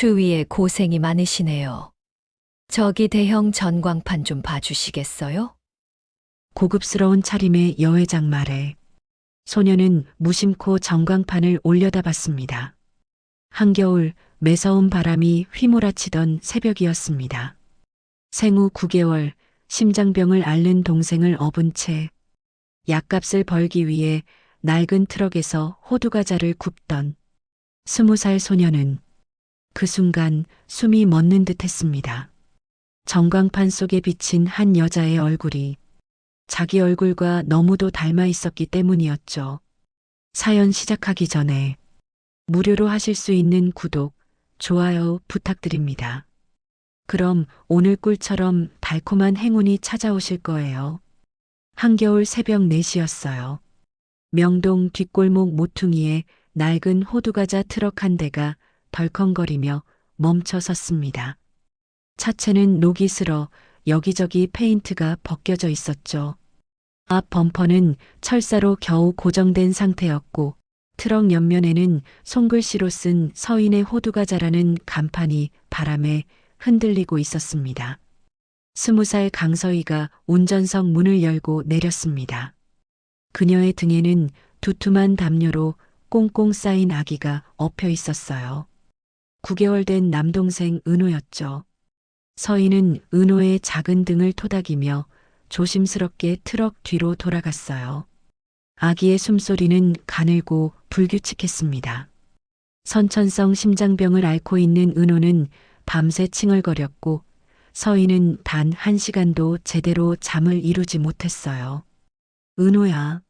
추위에 고생이 많으시네요. 저기 대형 전광판 좀 봐주시겠어요? 고급스러운 차림의 여회장 말에 소녀는 무심코 전광판을 올려다봤습니다. 한겨울 매서운 바람이 휘몰아치던 새벽이었습니다. 생후 9개월 심장병을 앓는 동생을 업은 채 약값을 벌기 위해 낡은 트럭에서 호두과자를 굽던 20살 소녀는 그 순간 숨이 멎는 듯 했습니다. 전광판 속에 비친 한 여자의 얼굴이 자기 얼굴과 너무도 닮아 있었기 때문이었죠. 사연 시작하기 전에 무료로 하실 수 있는 구독, 좋아요 부탁드립니다. 그럼 오늘 꿀처럼 달콤한 행운이 찾아오실 거예요. 한겨울 새벽 4시였어요. 명동 뒷골목 모퉁이에 낡은 호두과자 트럭 한 대가 덜컹거리며 멈춰 섰습니다. 차체는 녹이 슬어 여기저기 페인트가 벗겨져 있었죠. 앞 범퍼는 철사로 겨우 고정된 상태였고 트럭 옆면에는 손글씨로 쓴 서인의 호두과자라는 간판이 바람에 흔들리고 있었습니다. 20살 강서희가 운전석 문을 열고 내렸습니다. 그녀의 등에는 두툼한 담요로 꽁꽁 쌓인 아기가 엎여 있었어요. 9개월 된 남동생 은호였죠. 서희는 은호의 작은 등을 토닥이며 조심스럽게 트럭 뒤로 돌아갔어요. 아기의 숨소리는 가늘고 불규칙했습니다. 선천성 심장병을 앓고 있는 은호는 밤새 칭얼거렸고 서희는 단 1시간도 제대로 잠을 이루지 못했어요. 은호야,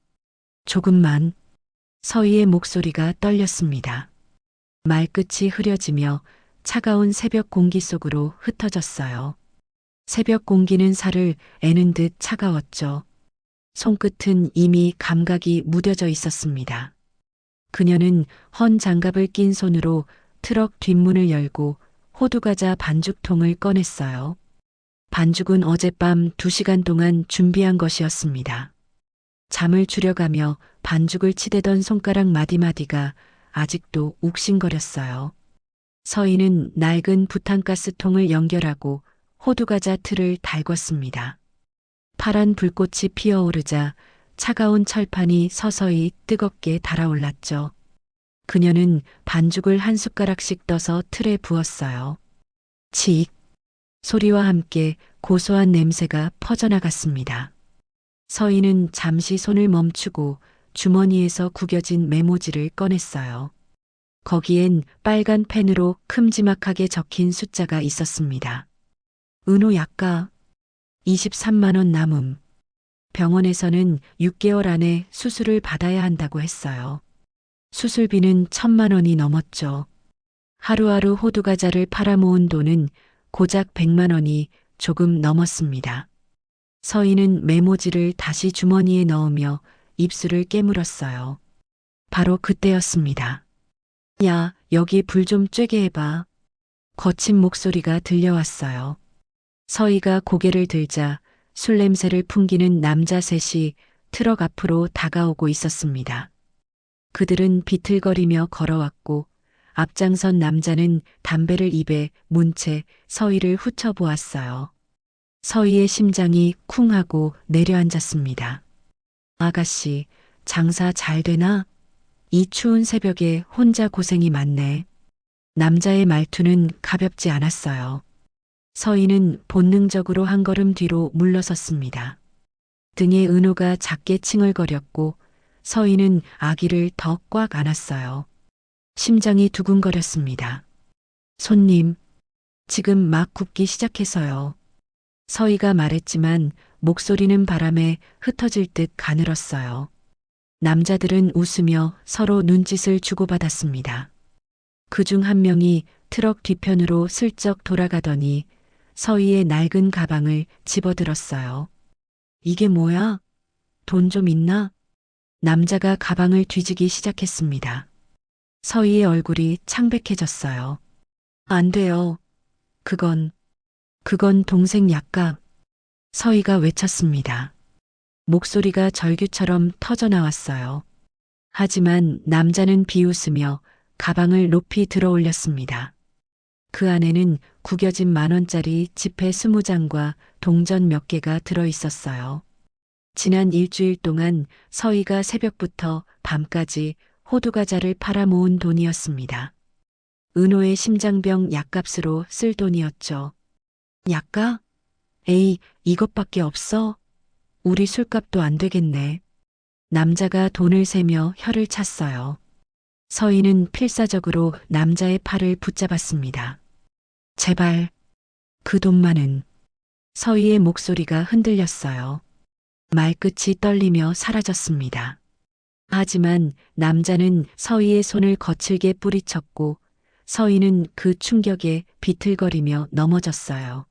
조금만. 서희의 목소리가 떨렸습니다. 말끝이 흐려지며 차가운 새벽 공기 속으로 흩어졌어요. 새벽 공기는 살을 애는 듯 차가웠죠. 손끝은 이미 감각이 무뎌져 있었습니다. 그녀는 헌 장갑을 낀 손으로 트럭 뒷문을 열고 호두과자 반죽통을 꺼냈어요. 반죽은 어젯밤 2시간 동안 준비한 것이었습니다. 잠을 줄여가며 반죽을 치대던 손가락 마디마디가 아직도 욱신거렸어요. 서희는 낡은 부탄가스통을 연결하고 호두과자 틀을 달궜습니다. 파란 불꽃이 피어오르자 차가운 철판이 서서히 뜨겁게 달아올랐죠. 그녀는 반죽을 한 숟가락씩 떠서 틀에 부었어요. 칙! 소리와 함께 고소한 냄새가 퍼져나갔습니다. 서희는 잠시 손을 멈추고 주머니에서 구겨진 메모지를 꺼냈어요. 거기엔 빨간 펜으로 큼지막하게 적힌 숫자가 있었습니다. 은호 약가 23만 원 남음. 병원에서는 6개월 안에 수술을 받아야 한다고 했어요. 수술비는 1,000만 원이 넘었죠. 하루하루 호두과자를 팔아모은 돈은 고작 100만 원이 조금 넘었습니다. 서희는 메모지를 다시 주머니에 넣으며 입술을 깨물었어요. 바로 그때였습니다. 야, 여기 불 좀 쬐게 해봐. 거친 목소리가 들려왔어요. 서희가 고개를 들자 술 냄새를 풍기는 남자 셋이 트럭 앞으로 다가오고 있었습니다. 그들은 비틀거리며 걸어왔고 앞장선 남자는 담배를 입에 문 채 서희를 훑어보았어요. 서희의 심장이 쿵 하고 내려앉았습니다. 아가씨, 장사 잘 되나? 이 추운 새벽에 혼자 고생이 많네. 남자의 말투는 가볍지 않았어요. 서희는 본능적으로 한 걸음 뒤로 물러섰습니다. 등에 은호가 작게 칭얼거렸고 서희는 아기를 더 꽉 안았어요. 심장이 두근거렸습니다. 손님, 지금 막 굽기 시작해서요. 서희가 말했지만 목소리는 바람에 흩어질 듯 가늘었어요. 남자들은 웃으며 서로 눈짓을 주고받았습니다. 그중 한 명이 트럭 뒤편으로 슬쩍 돌아가더니 서희의 낡은 가방을 집어들었어요. 이게 뭐야? 돈 좀 있나? 남자가 가방을 뒤지기 시작했습니다. 서희의 얼굴이 창백해졌어요. 안 돼요. 그건 동생 약값. 서희가 외쳤습니다. 목소리가 절규처럼 터져나왔어요. 하지만 남자는 비웃으며 가방을 높이 들어 올렸습니다. 그 안에는 구겨진 10,000원짜리 지폐 20장과 동전 몇 개가 들어 있었어요. 지난 일주일 동안 서희가 새벽부터 밤까지 호두과자를 팔아 모은 돈이었습니다. 은호의 심장병 약값으로 쓸 돈이었죠. 약가? 에이, 이것밖에 없어? 우리 술값도 안 되겠네. 남자가 돈을 세며 혀를 찼어요. 서희는 필사적으로 남자의 팔을 붙잡았습니다. 제발, 그 돈만은. 서희의 목소리가 흔들렸어요. 말끝이 떨리며 사라졌습니다. 하지만 남자는 서희의 손을 거칠게 뿌리쳤고 서희는 그 충격에 비틀거리며 넘어졌어요.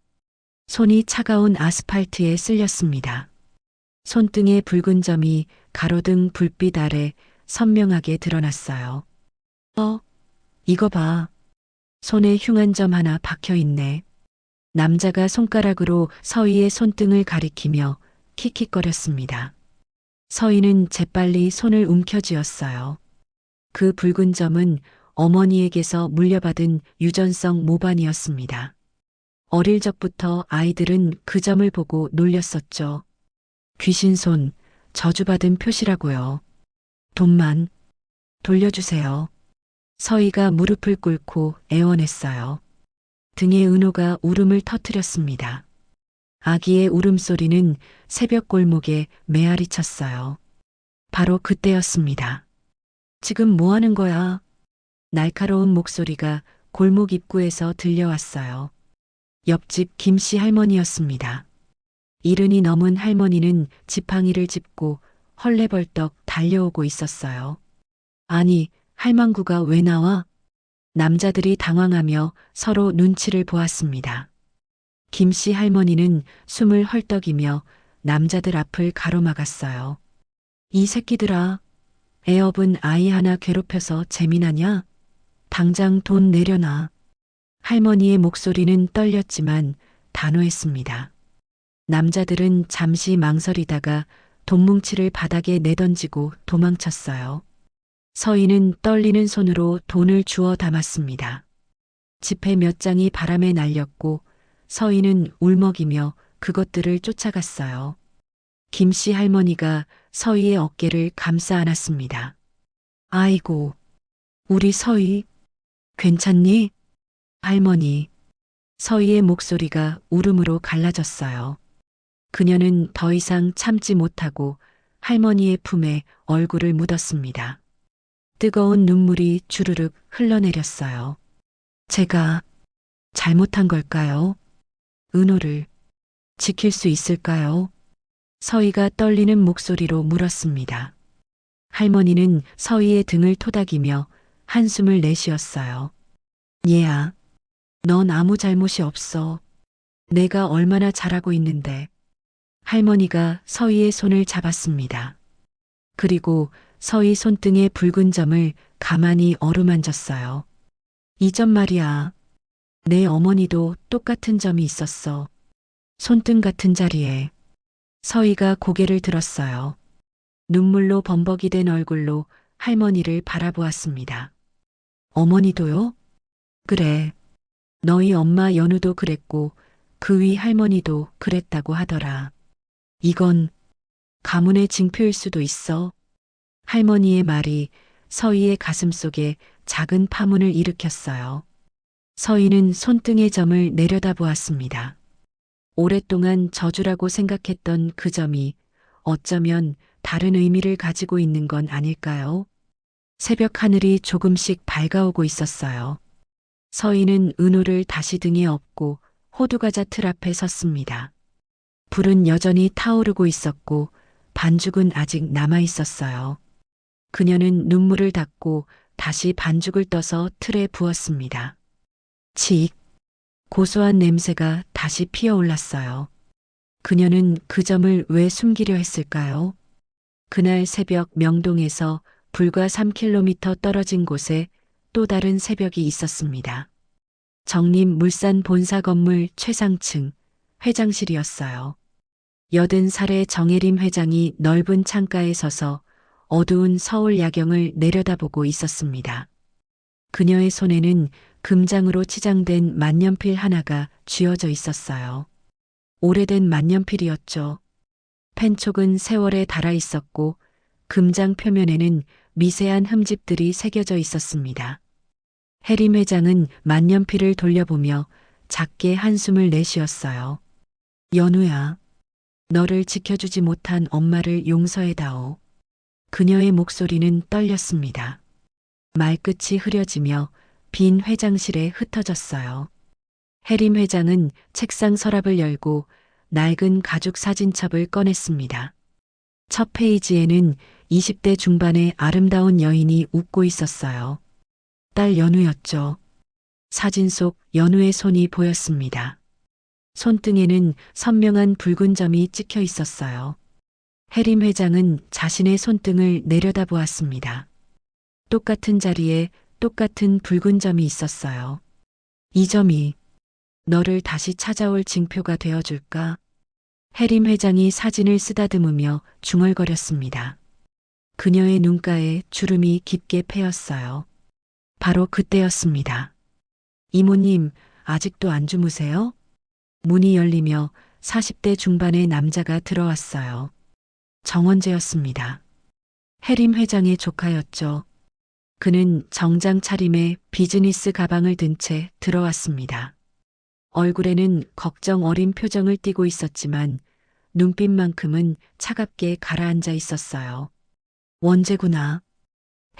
손이 차가운 아스팔트에 쓸렸습니다. 손등의 붉은 점이 가로등 불빛 아래 선명하게 드러났어요. 이거 봐. 손에 흉한 점 하나 박혀 있네. 남자가 손가락으로 서희의 손등을 가리키며 킥킥거렸습니다. 서희는 재빨리 손을 움켜쥐었어요. 그 붉은 점은 어머니에게서 물려받은 유전성 모반이었습니다. 어릴 적부터 아이들은 그 점을 보고 놀렸었죠. 귀신손, 저주받은 표시라고요. 돈만 돌려주세요. 서희가 무릎을 꿇고 애원했어요. 등에 은호가 울음을 터뜨렸습니다. 아기의 울음소리는 새벽 골목에 메아리 쳤어요. 바로 그때였습니다. 지금 뭐 하는 거야? 날카로운 목소리가 골목 입구에서 들려왔어요. 옆집 김씨 할머니였습니다. 70이 넘은 할머니는 지팡이를 짚고 헐레벌떡 달려오고 있었어요. 아니, 할망구가 왜 나와? 남자들이 당황하며 서로 눈치를 보았습니다. 김씨 할머니는 숨을 헐떡이며 남자들 앞을 가로막았어요. 이 새끼들아, 애업은 아이 하나 괴롭혀서 재미나냐? 당장 돈 내려놔. 할머니의 목소리는 떨렸지만 단호했습니다. 남자들은 잠시 망설이다가 돈뭉치를 바닥에 내던지고 도망쳤어요. 서희는 떨리는 손으로 돈을 주워 담았습니다. 지폐 몇 장이 바람에 날렸고 서희는 울먹이며 그것들을 쫓아갔어요. 김씨 할머니가 서희의 어깨를 감싸 안았습니다. 아이고, 우리 서희, 괜찮니? 할머니. 서희의 목소리가 울음으로 갈라졌어요. 그녀는 더 이상 참지 못하고 할머니의 품에 얼굴을 묻었습니다. 뜨거운 눈물이 주르륵 흘러내렸어요. 제가 잘못한 걸까요? 은호를 지킬 수 있을까요? 서희가 떨리는 목소리로 물었습니다. 할머니는 서희의 등을 토닥이며 한숨을 내쉬었어요. 얘야, 넌 아무 잘못이 없어. 내가 얼마나 잘하고 있는데. 할머니가 서희의 손을 잡았습니다. 그리고 서희 손등의 붉은 점을 가만히 어루만졌어요. 이 점 말이야. 내 어머니도 똑같은 점이 있었어. 손등 같은 자리에. 서희가 고개를 들었어요. 눈물로 범벅이 된 얼굴로 할머니를 바라보았습니다. 어머니도요? 그래. 너희 엄마 연우도 그랬고 그 위 할머니도 그랬다고 하더라. 이건 가문의 징표일 수도 있어. 할머니의 말이 서희의 가슴 속에 작은 파문을 일으켰어요. 서희는 손등의 점을 내려다보았습니다. 오랫동안 저주라고 생각했던 그 점이 어쩌면 다른 의미를 가지고 있는 건 아닐까요? 새벽 하늘이 조금씩 밝아오고 있었어요. 서희는 은호를 다시 등에 업고 호두과자 틀 앞에 섰습니다. 불은 여전히 타오르고 있었고 반죽은 아직 남아 있었어요. 그녀는 눈물을 닦고 다시 반죽을 떠서 틀에 부었습니다. 칙! 고소한 냄새가 다시 피어올랐어요. 그녀는 그 점을 왜 숨기려 했을까요? 그날 새벽 명동에서 불과 3km 떨어진 곳에 또 다른 새벽이 있었습니다. 정림 물산 본사 건물 최상층 회장실이었어요. 80살의 정혜림 회장이 넓은 창가에 서서 어두운 서울 야경을 내려다보고 있었습니다. 그녀의 손에는 금장으로 치장된 만년필 하나가 쥐어져 있었어요. 오래된 만년필이었죠. 펜촉은 세월에 닳아 있었고 금장 표면에는 미세한 흠집들이 새겨져 있었습니다. 해림 회장은 만년필을 돌려보며 작게 한숨을 내쉬었어요. 연우야, 너를 지켜주지 못한 엄마를 용서해다오. 그녀의 목소리는 떨렸습니다. 말끝이 흐려지며 빈 회장실에 흩어졌어요. 해림 회장은 책상 서랍을 열고 낡은 가죽 사진첩을 꺼냈습니다. 첫 페이지에는 20대 중반의 아름다운 여인이 웃고 있었어요. 딸 연우였죠. 사진 속 연우의 손이 보였습니다. 손등에는 선명한 붉은 점이 찍혀 있었어요. 해림 회장은 자신의 손등을 내려다보았습니다. 똑같은 자리에 똑같은 붉은 점이 있었어요. 이 점이 너를 다시 찾아올 징표가 되어줄까? 해림 회장이 사진을 쓰다듬으며 중얼거렸습니다. 그녀의 눈가에 주름이 깊게 패였어요. 바로 그때였습니다. 이모님, 아직도 안 주무세요? 문이 열리며 40대 중반의 남자가 들어왔어요. 정원재였습니다. 해림 회장의 조카였죠. 그는 정장 차림에 비즈니스 가방을 든 채 들어왔습니다. 얼굴에는 걱정 어린 표정을 띠고 있었지만 눈빛만큼은 차갑게 가라앉아 있었어요. 원재구나.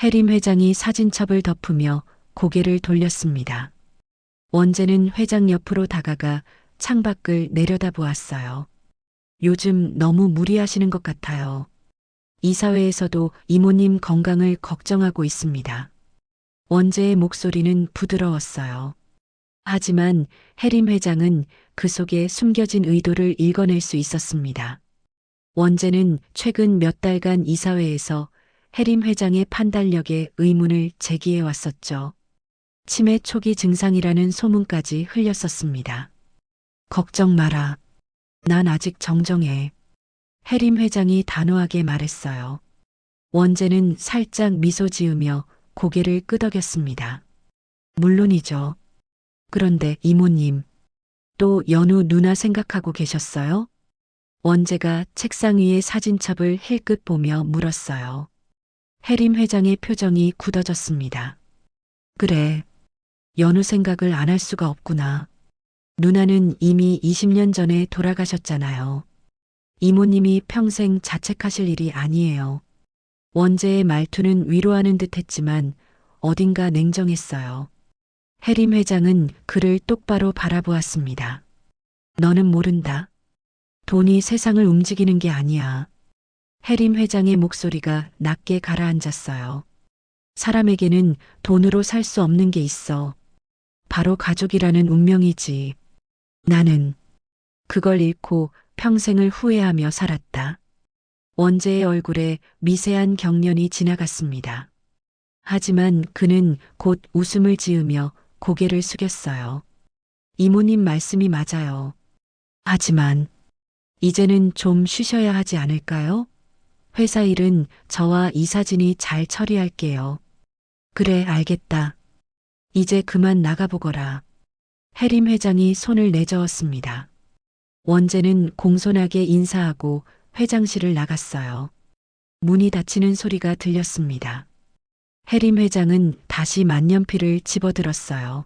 해림 회장이 사진첩을 덮으며 고개를 돌렸습니다. 원재는 회장 옆으로 다가가 창밖을 내려다보았어요. 요즘 너무 무리하시는 것 같아요. 이사회에서도 이모님 건강을 걱정하고 있습니다. 원재의 목소리는 부드러웠어요. 하지만 해림 회장은 그 속에 숨겨진 의도를 읽어낼 수 있었습니다. 원재는 최근 몇 달간 이사회에서 해림 회장의 판단력에 의문을 제기해 왔었죠. 치매 초기 증상이라는 소문까지 흘렸었습니다. 걱정 마라. 난 아직 정정해. 해림 회장이 단호하게 말했어요. 원재는 살짝 미소 지으며 고개를 끄덕였습니다. 물론이죠. 그런데 이모님, 또 연우 누나 생각하고 계셨어요? 원재가 책상 위의 사진첩을 힐끗 보며 물었어요. 해림 회장의 표정이 굳어졌습니다. 그래, 연우 생각을 안 할 수가 없구나. 누나는 이미 20년 전에 돌아가셨잖아요. 이모님이 평생 자책하실 일이 아니에요. 원재의 말투는 위로하는 듯 했지만 어딘가 냉정했어요. 해림 회장은 그를 똑바로 바라보았습니다. 너는 모른다. 돈이 세상을 움직이는 게 아니야. 해림 회장의 목소리가 낮게 가라앉았어요. 사람에게는 돈으로 살 수 없는 게 있어. 바로 가족이라는 운명이지. 나는 그걸 잃고 평생을 후회하며 살았다. 원재의 얼굴에 미세한 경련이 지나갔습니다. 하지만 그는 곧 웃음을 지으며 고개를 숙였어요. 이모님 말씀이 맞아요. 하지만 이제는 좀 쉬셔야 하지 않을까요? 회사 일은 저와 이사진이 잘 처리할게요. 그래, 알겠다. 이제 그만 나가보거라. 해림 회장이 손을 내저었습니다. 원재는 공손하게 인사하고 회장실을 나갔어요. 문이 닫히는 소리가 들렸습니다. 해림 회장은 다시 만년필을 집어들었어요.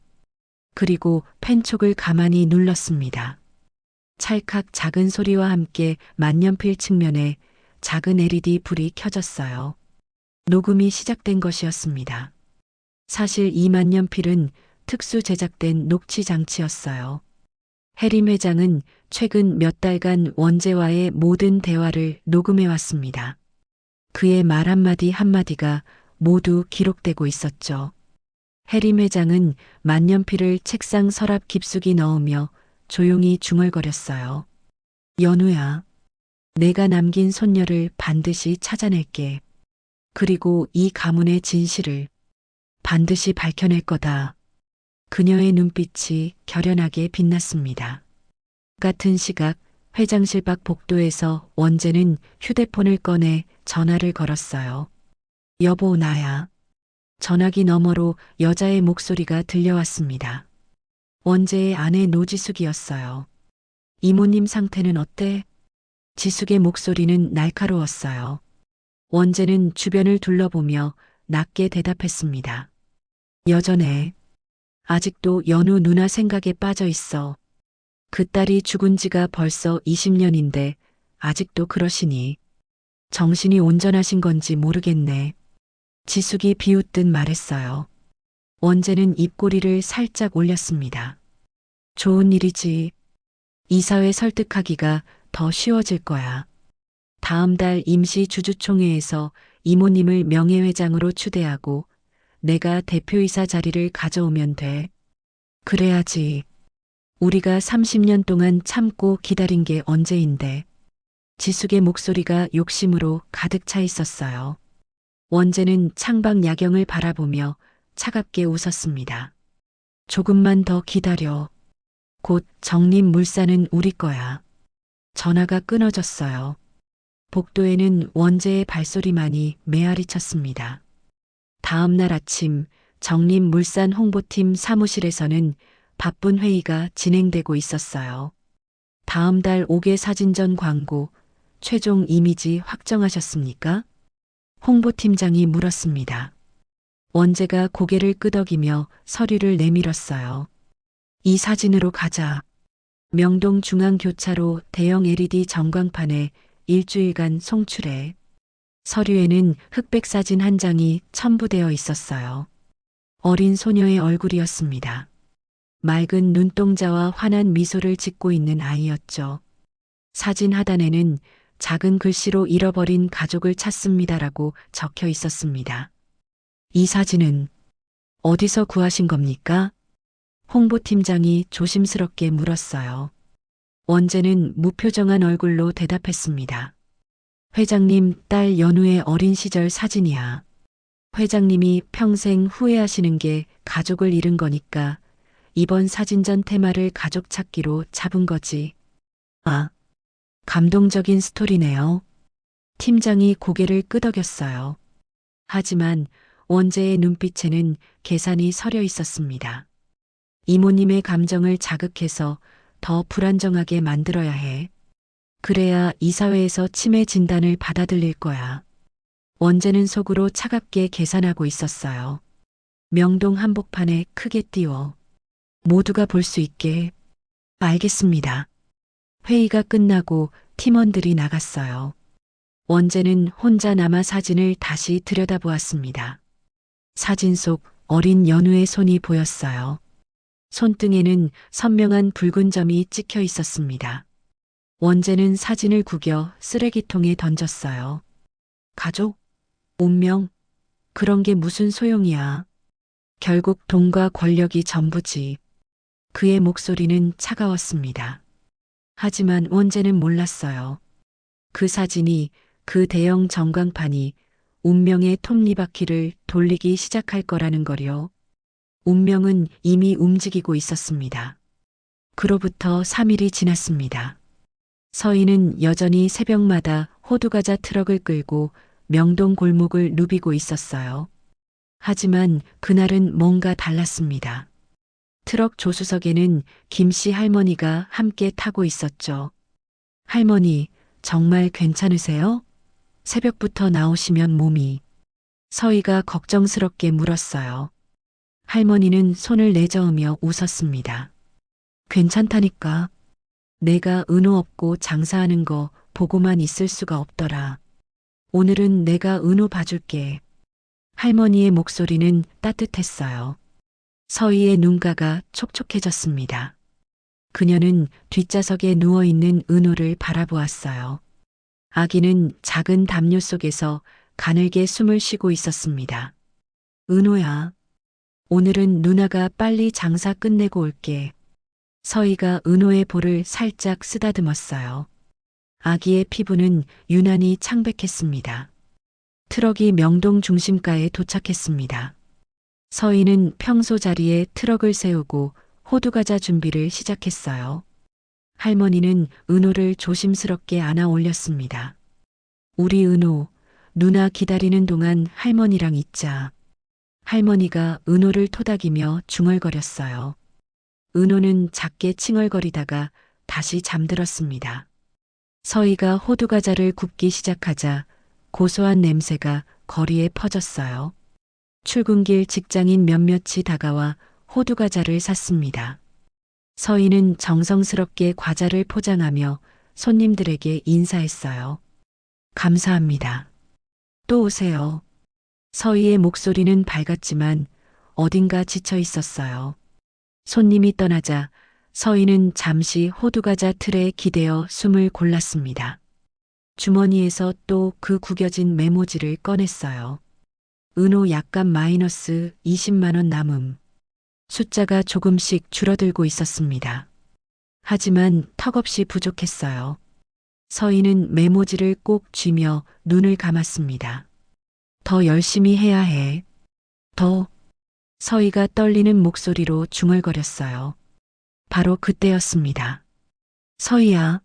그리고 펜촉을 가만히 눌렀습니다. 찰칵 작은 소리와 함께 만년필 측면에 작은 LED 불이 켜졌어요. 녹음이 시작된 것이었습니다. 사실 이 만년필은 특수 제작된 녹취 장치였어요. 해림 회장은 최근 몇 달간 원재와의 모든 대화를 녹음해 왔습니다. 그의 말 한마디 한마디가 모두 기록되고 있었죠. 해림 회장은 만년필을 책상 서랍 깊숙이 넣으며 조용히 중얼거렸어요. 연우야, 내가 남긴 손녀를 반드시 찾아낼게. 그리고 이 가문의 진실을 반드시 밝혀낼 거다. 그녀의 눈빛이 결연하게 빛났습니다. 같은 시각 회장실 밖 복도에서 원재는 휴대폰을 꺼내 전화를 걸었어요. 여보, 나야. 전화기 너머로 여자의 목소리가 들려왔습니다. 원재의 아내 노지숙이었어요. 이모님 상태는 어때? 지숙의 목소리는 날카로웠어요. 원재는 주변을 둘러보며 낮게 대답했습니다. 여전해. 아직도 연우 누나 생각에 빠져 있어. 그 딸이 죽은 지가 벌써 20년인데 아직도 그러시니. 정신이 온전하신 건지 모르겠네. 지숙이 비웃듯 말했어요. 원재는 입꼬리를 살짝 올렸습니다. 좋은 일이지. 이사회 설득하기가 더 쉬워질 거야. 다음 달 임시 주주총회에서 이모님을 명예회장으로 추대하고 내가 대표이사 자리를 가져오면 돼. 그래야지. 우리가 30년 동안 참고 기다린 게 언제인데. 지숙의 목소리가 욕심으로 가득 차 있었어요. 원재는 창밖 야경을 바라보며 차갑게 웃었습니다. 조금만 더 기다려. 곧 정림물산은 우리 거야. 전화가 끊어졌어요. 복도에는 원재의 발소리만이 메아리 쳤습니다. 다음 날 아침 정림물산 홍보팀 사무실에서는 바쁜 회의가 진행되고 있었어요. 다음 달 5개 사진전 광고 최종 이미지 확정하셨습니까? 홍보팀장이 물었습니다. 원재가 고개를 끄덕이며 서류를 내밀었어요. 이 사진으로 가자. 명동 중앙교차로 대형 LED 전광판에 일주일간 송출해. 서류에는 흑백 사진 한 장이 첨부되어 있었어요. 어린 소녀의 얼굴이었습니다. 맑은 눈동자와 환한 미소를 짓고 있는 아이였죠. 사진 하단에는 작은 글씨로 잃어버린 가족을 찾습니다라고 적혀 있었습니다. 이 사진은 어디서 구하신 겁니까? 홍보팀장이 조심스럽게 물었어요. 원재는 무표정한 얼굴로 대답했습니다. 회장님 딸 연우의 어린 시절 사진이야. 회장님이 평생 후회하시는 게 가족을 잃은 거니까 이번 사진전 테마를 가족 찾기로 잡은 거지. 아, 감동적인 스토리네요. 팀장이 고개를 끄덕였어요. 하지만 원재의 눈빛에는 계산이 서려 있었습니다. 이모님의 감정을 자극해서 더 불안정하게 만들어야 해. 그래야 이사회에서 치매 진단을 받아들일 거야. 원재는 속으로 차갑게 계산하고 있었어요. 명동 한복판에 크게 띄워. 모두가 볼 수 있게. 알겠습니다. 회의가 끝나고 팀원들이 나갔어요. 원재는 혼자 남아 사진을 다시 들여다보았습니다. 사진 속 어린 연우의 손이 보였어요. 손등에는 선명한 붉은 점이 찍혀 있었습니다. 원재는 사진을 구겨 쓰레기통에 던졌어요. 가족? 운명? 그런 게 무슨 소용이야. 결국 돈과 권력이 전부지. 그의 목소리는 차가웠습니다. 하지만 원재는 몰랐어요. 그 사진이, 그 대형 전광판이 운명의 톱니바퀴를 돌리기 시작할 거라는 거요. 운명은 이미 움직이고 있었습니다. 그로부터 3일이 지났습니다. 서희는 여전히 새벽마다 호두과자 트럭을 끌고 명동 골목을 누비고 있었어요. 하지만 그날은 뭔가 달랐습니다. 트럭 조수석에는 김씨 할머니가 함께 타고 있었죠. 할머니, 정말 괜찮으세요? 새벽부터 나오시면 몸이. 서희가 걱정스럽게 물었어요. 할머니는 손을 내저으며 웃었습니다. 괜찮다니까. 내가 은호 없고 장사하는 거 보고만 있을 수가 없더라. 오늘은 내가 은호 봐줄게. 할머니의 목소리는 따뜻했어요. 서희의 눈가가 촉촉해졌습니다. 그녀는 뒷좌석에 누워있는 은호를 바라보았어요. 아기는 작은 담요 속에서 가늘게 숨을 쉬고 있었습니다. 은호야, 오늘은 누나가 빨리 장사 끝내고 올게. 서희가 은호의 볼을 살짝 쓰다듬었어요. 아기의 피부는 유난히 창백했습니다. 트럭이 명동 중심가에 도착했습니다. 서희는 평소 자리에 트럭을 세우고 호두과자 준비를 시작했어요. 할머니는 은호를 조심스럽게 안아 올렸습니다. 우리 은호, 누나 기다리는 동안 할머니랑 있자. 할머니가 은호를 토닥이며 중얼거렸어요. 은호는 작게 칭얼거리다가 다시 잠들었습니다. 서희가 호두과자를 굽기 시작하자 고소한 냄새가 거리에 퍼졌어요. 출근길 직장인 몇몇이 다가와 호두과자를 샀습니다. 서희는 정성스럽게 과자를 포장하며 손님들에게 인사했어요. 감사합니다. 또 오세요. 서희의 목소리는 밝았지만 어딘가 지쳐 있었어요. 손님이 떠나자 서희는 잠시 호두과자 틀에 기대어 숨을 골랐습니다. 주머니에서 또 그 구겨진 메모지를 꺼냈어요. 은호 약간 마이너스 20만 원 남음. 숫자가 조금씩 줄어들고 있었습니다. 하지만 턱없이 부족했어요. 서희는 메모지를 꼭 쥐며 눈을 감았습니다. 더 열심히 해야 해. 더. 서희가 떨리는 목소리로 중얼거렸어요. 바로 그때였습니다. 서희야.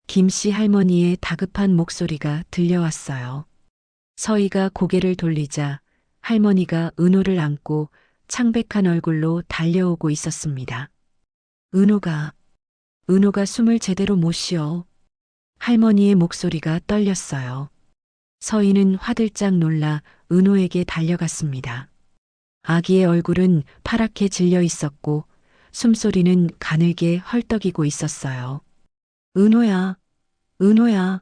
김씨 할머니의 다급한 목소리가 들려왔어요. 서희가 고개를 돌리자 할머니가 은호를 안고 창백한 얼굴로 달려오고 있었습니다. 은호가 숨을 제대로 못 쉬어. 할머니의 목소리가 떨렸어요. 서희는 화들짝 놀라 은호에게 달려갔습니다. 아기의 얼굴은 파랗게 질려 있었고 숨소리는 가늘게 헐떡이고 있었어요. 은호야, 은호야.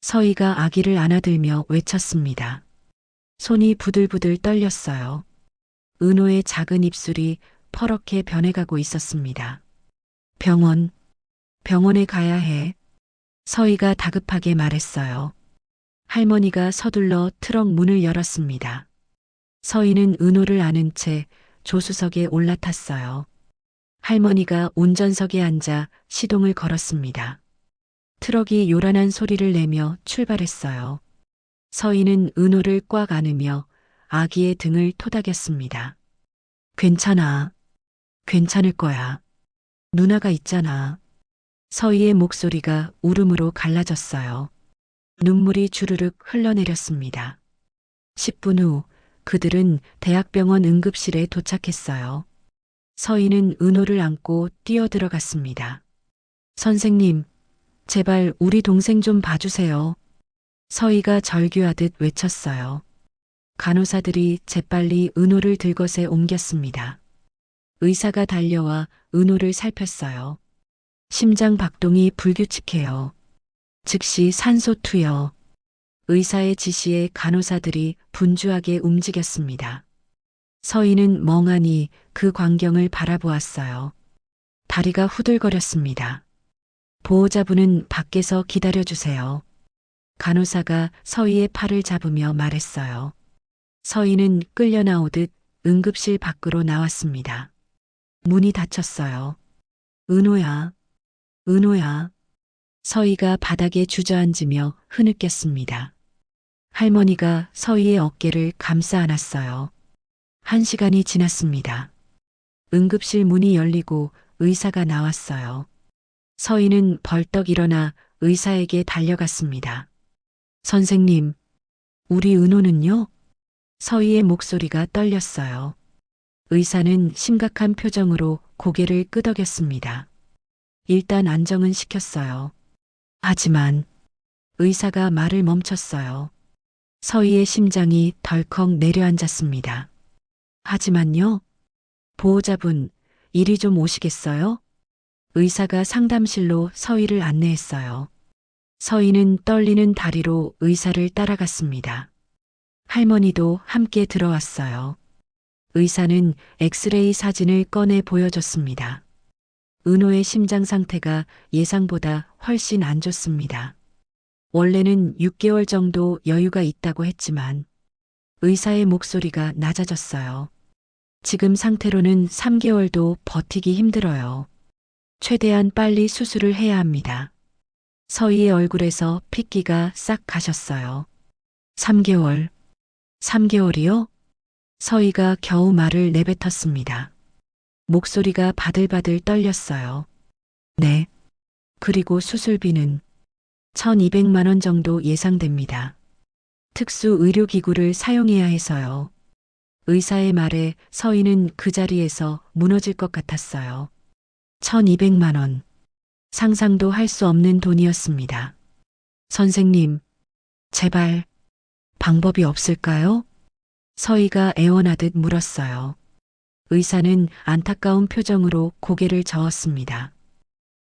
서희가 아기를 안아들며 외쳤습니다. 손이 부들부들 떨렸어요. 은호의 작은 입술이 퍼렇게 변해가고 있었습니다. 병원에 가야 해. 서희가 다급하게 말했어요. 할머니가 서둘러 트럭 문을 열었습니다. 서희는 은호를 안은 채 조수석에 올라탔어요. 할머니가 운전석에 앉아 시동을 걸었습니다. 트럭이 요란한 소리를 내며 출발했어요. 서희는 은호를 꽉 안으며 아기의 등을 토닥였습니다. 괜찮아. 괜찮을 거야. 누나가 있잖아. 서희의 목소리가 울음으로 갈라졌어요. 눈물이 주르륵 흘러내렸습니다. 10분 후 그들은 대학병원 응급실에 도착했어요. 서희는 은호를 안고 뛰어들어갔습니다. 선생님, 제발 우리 동생 좀 봐주세요. 서희가 절규하듯 외쳤어요. 간호사들이 재빨리 은호를 들것에 옮겼습니다. 의사가 달려와 은호를 살폈어요. 심장 박동이 불규칙해요. 즉시 산소 투여. 의사의 지시에 간호사들이 분주하게 움직였습니다. 서희는 멍하니 그 광경을 바라보았어요. 다리가 후들거렸습니다. 보호자분은 밖에서 기다려주세요. 간호사가 서희의 팔을 잡으며 말했어요. 서희는 끌려 나오듯 응급실 밖으로 나왔습니다. 문이 닫혔어요. 은호야, 은호야. 서희가 바닥에 주저앉으며 흐느꼈습니다. 할머니가 서희의 어깨를 감싸 안았어요. 1시간이 지났습니다. 응급실 문이 열리고 의사가 나왔어요. 서희는 벌떡 일어나 의사에게 달려갔습니다. 선생님, 우리 은호는요? 서희의 목소리가 떨렸어요. 의사는 심각한 표정으로 고개를 끄덕였습니다. 일단 안정은 시켰어요. 하지만 의사가 말을 멈췄어요. 서희의 심장이 덜컥 내려앉았습니다. 하지만요. 보호자분, 이리 좀 오시겠어요? 의사가 상담실로 서희를 안내했어요. 서희는 떨리는 다리로 의사를 따라갔습니다. 할머니도 함께 들어왔어요. 의사는 엑스레이 사진을 꺼내 보여줬습니다. 은호의 심장 상태가 예상보다 훨씬 안 좋습니다. 원래는 6개월 정도 여유가 있다고 했지만 의사의 목소리가 낮아졌어요. 지금 상태로는 3개월도 버티기 힘들어요. 최대한 빨리 수술을 해야 합니다. 서희의 얼굴에서 핏기가 싹 가셨어요. 3개월. 3개월이요? 서희가 겨우 말을 내뱉었습니다. 목소리가 바들바들 떨렸어요. 네. 그리고 수술비는 1,200만 원 정도 예상됩니다. 특수 의료기구를 사용해야 해서요. 의사의 말에 서희는 그 자리에서 무너질 것 같았어요. 1200만 원. 상상도 할 수 없는 돈이었습니다. 선생님, 제발 방법이 없을까요? 서희가 애원하듯 물었어요. 의사는 안타까운 표정으로 고개를 저었습니다.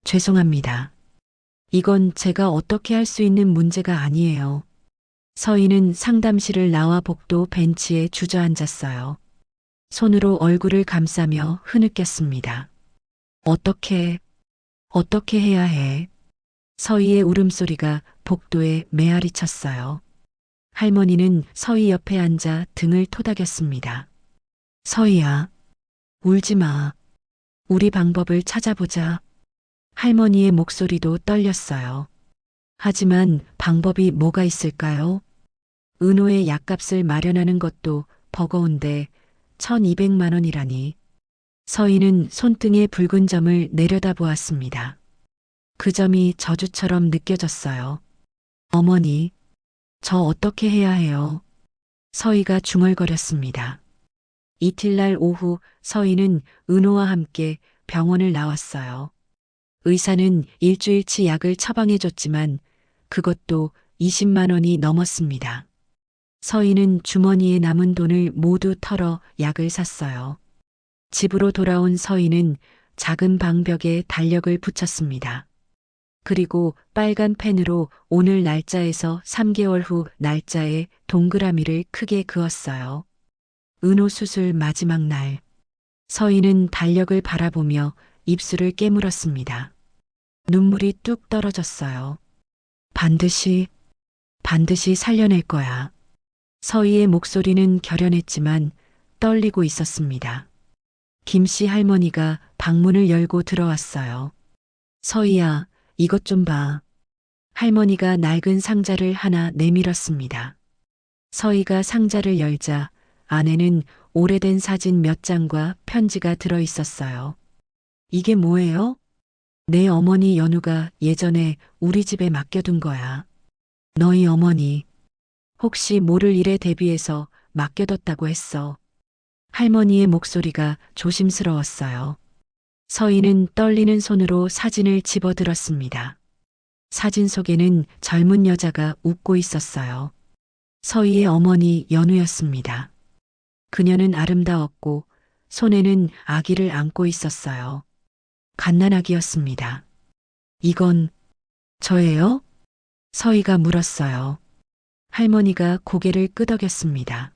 죄송합니다. 이건 제가 어떻게 할 수 있는 문제가 아니에요. 서희는 상담실을 나와 복도 벤치에 주저앉았어요. 손으로 얼굴을 감싸며 흐느꼈습니다. 어떻게 해야 해? 서희의 울음소리가 복도에 메아리 쳤어요. 할머니는 서희 옆에 앉아 등을 토닥였습니다. 서희야, 울지 마. 우리 방법을 찾아보자. 할머니의 목소리도 떨렸어요. 하지만 방법이 뭐가 있을까요? 은호의 약값을 마련하는 것도 버거운데 1200만 원이라니. 서희는 손등에 붉은 점을 내려다보았습니다. 그 점이 저주처럼 느껴졌어요. 어머니, 저 어떻게 해야 해요? 서희가 중얼거렸습니다. 이틀날 오후 서희는 은호와 함께 병원을 나왔어요. 의사는 일주일치 약을 처방해줬지만 그것도 20만 원이 넘었습니다. 서희는 주머니에 남은 돈을 모두 털어 약을 샀어요. 집으로 돌아온 서희는 작은 방벽에 달력을 붙였습니다. 그리고 빨간 펜으로 오늘 날짜에서 3개월 후 날짜에 동그라미를 크게 그었어요. 은호 수술 마지막 날. 서희는 달력을 바라보며 입술을 깨물었습니다. 눈물이 뚝 떨어졌어요. 반드시 살려낼 거야. 서희의 목소리는 결연했지만 떨리고 있었습니다. 김씨 할머니가 방문을 열고 들어왔어요. 서희야, 이것 좀 봐. 할머니가 낡은 상자를 하나 내밀었습니다. 서희가 상자를 열자 안에는 오래된 사진 몇 장과 편지가 들어 있었어요. 이게 뭐예요? 내 어머니 연우가 예전에 우리 집에 맡겨둔 거야. 너희 어머니 혹시 모를 일에 대비해서 맡겨뒀다고 했어. 할머니의 목소리가 조심스러웠어요. 서희는 떨리는 손으로 사진을 집어들었습니다. 사진 속에는 젊은 여자가 웃고 있었어요. 서희의 어머니 연우였습니다. 그녀는 아름다웠고 손에는 아기를 안고 있었어요. 갓난아기였습니다. 이건 저예요? 서희가 물었어요. 할머니가 고개를 끄덕였습니다.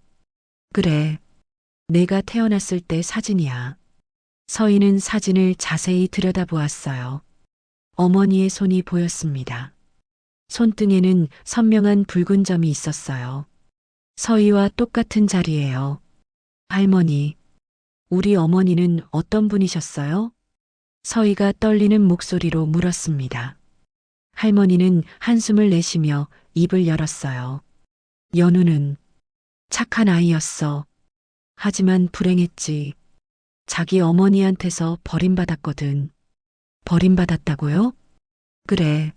그래, 내가 태어났을 때 사진이야. 서희는 사진을 자세히 들여다보았어요. 어머니의 손이 보였습니다. 손등에는 선명한 붉은 점이 있었어요. 서희와 똑같은 자리예요. 할머니, 우리 어머니는 어떤 분이셨어요? 서희가 떨리는 목소리로 물었습니다. 할머니는 한숨을 내쉬며 입을 열었어요. 연우는 착한 아이였어. 하지만 불행했지. 자기 어머니한테서 버림받았거든. 버림받았다고요? 그래.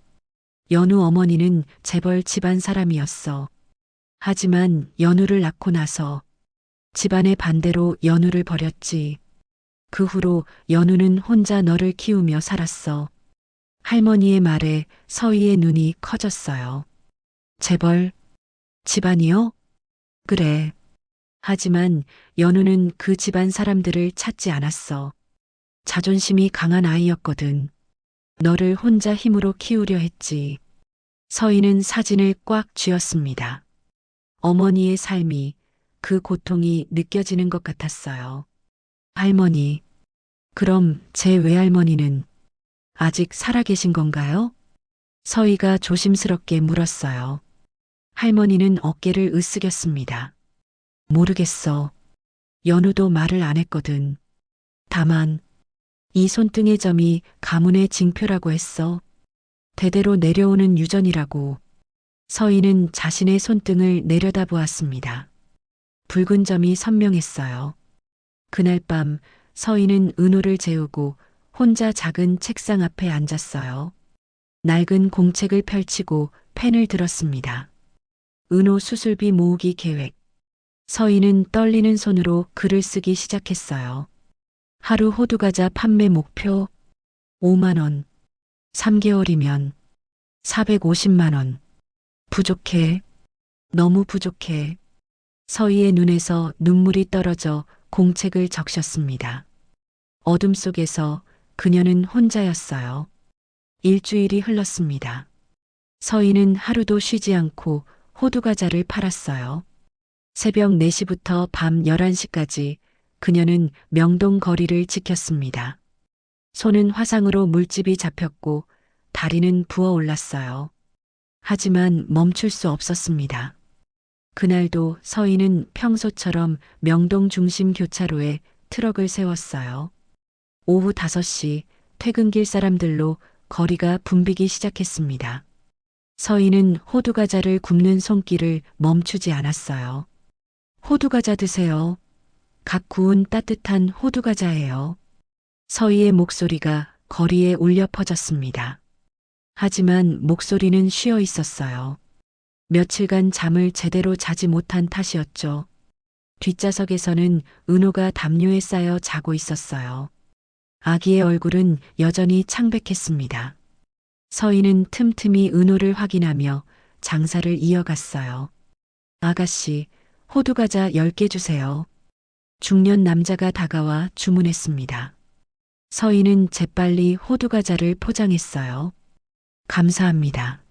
연우 어머니는 재벌 집안 사람이었어. 하지만 연우를 낳고 나서 집안의 반대로 연우를 버렸지. 그 후로 연우는 혼자 너를 키우며 살았어. 할머니의 말에 서희의 눈이 커졌어요. 재벌 집안이요? 그래. 하지만 연우는 그 집안 사람들을 찾지 않았어. 자존심이 강한 아이였거든. 너를 혼자 힘으로 키우려 했지. 서희는 사진을 꽉 쥐었습니다. 어머니의 삶이, 그 고통이 느껴지는 것 같았어요. 할머니, 그럼 제 외할머니는 아직 살아계신 건가요? 서희가 조심스럽게 물었어요. 할머니는 어깨를 으쓱였습니다. 모르겠어. 연우도 말을 안 했거든. 다만 이 손등의 점이 가문의 징표라고 했어. 대대로 내려오는 유전이라고. 서희는 자신의 손등을 내려다보았습니다. 붉은 점이 선명했어요. 그날 밤 서희는 은호를 재우고 혼자 작은 책상 앞에 앉았어요. 낡은 공책을 펼치고 펜을 들었습니다. 은호 수술비 모으기 계획. 서희는 떨리는 손으로 글을 쓰기 시작했어요. 하루 호두과자 판매 목표 5만 원. 3개월이면 450만 원. 부족해. 너무 부족해. 서희의 눈에서 눈물이 떨어져 공책을 적셨습니다. 어둠 속에서 그녀는 혼자였어요. 일주일이 흘렀습니다. 서희는 하루도 쉬지 않고 호두과자를 팔았어요. 새벽 4시부터 밤 11시까지 그녀는 명동 거리를 지켰습니다. 손은 화상으로 물집이 잡혔고 다리는 부어올랐어요. 하지만 멈출 수 없었습니다. 그날도 서희는 평소처럼 명동 중심 교차로에 트럭을 세웠어요. 오후 5시 퇴근길 사람들로 거리가 붐비기 시작했습니다. 서희는 호두과자를 굽는 손길을 멈추지 않았어요. 호두과자 드세요. 갓 구운 따뜻한 호두과자예요. 서희의 목소리가 거리에 울려 퍼졌습니다. 하지만 목소리는 쉬어 있었어요. 며칠간 잠을 제대로 자지 못한 탓이었죠. 뒷좌석에서는 은호가 담요에 쌓여 자고 있었어요. 아기의 얼굴은 여전히 창백했습니다. 서희는 틈틈이 은호를 확인하며 장사를 이어갔어요. 아가씨, 호두과자 10개 주세요. 중년 남자가 다가와 주문했습니다. 서희는 재빨리 호두과자를 포장했어요. 감사합니다.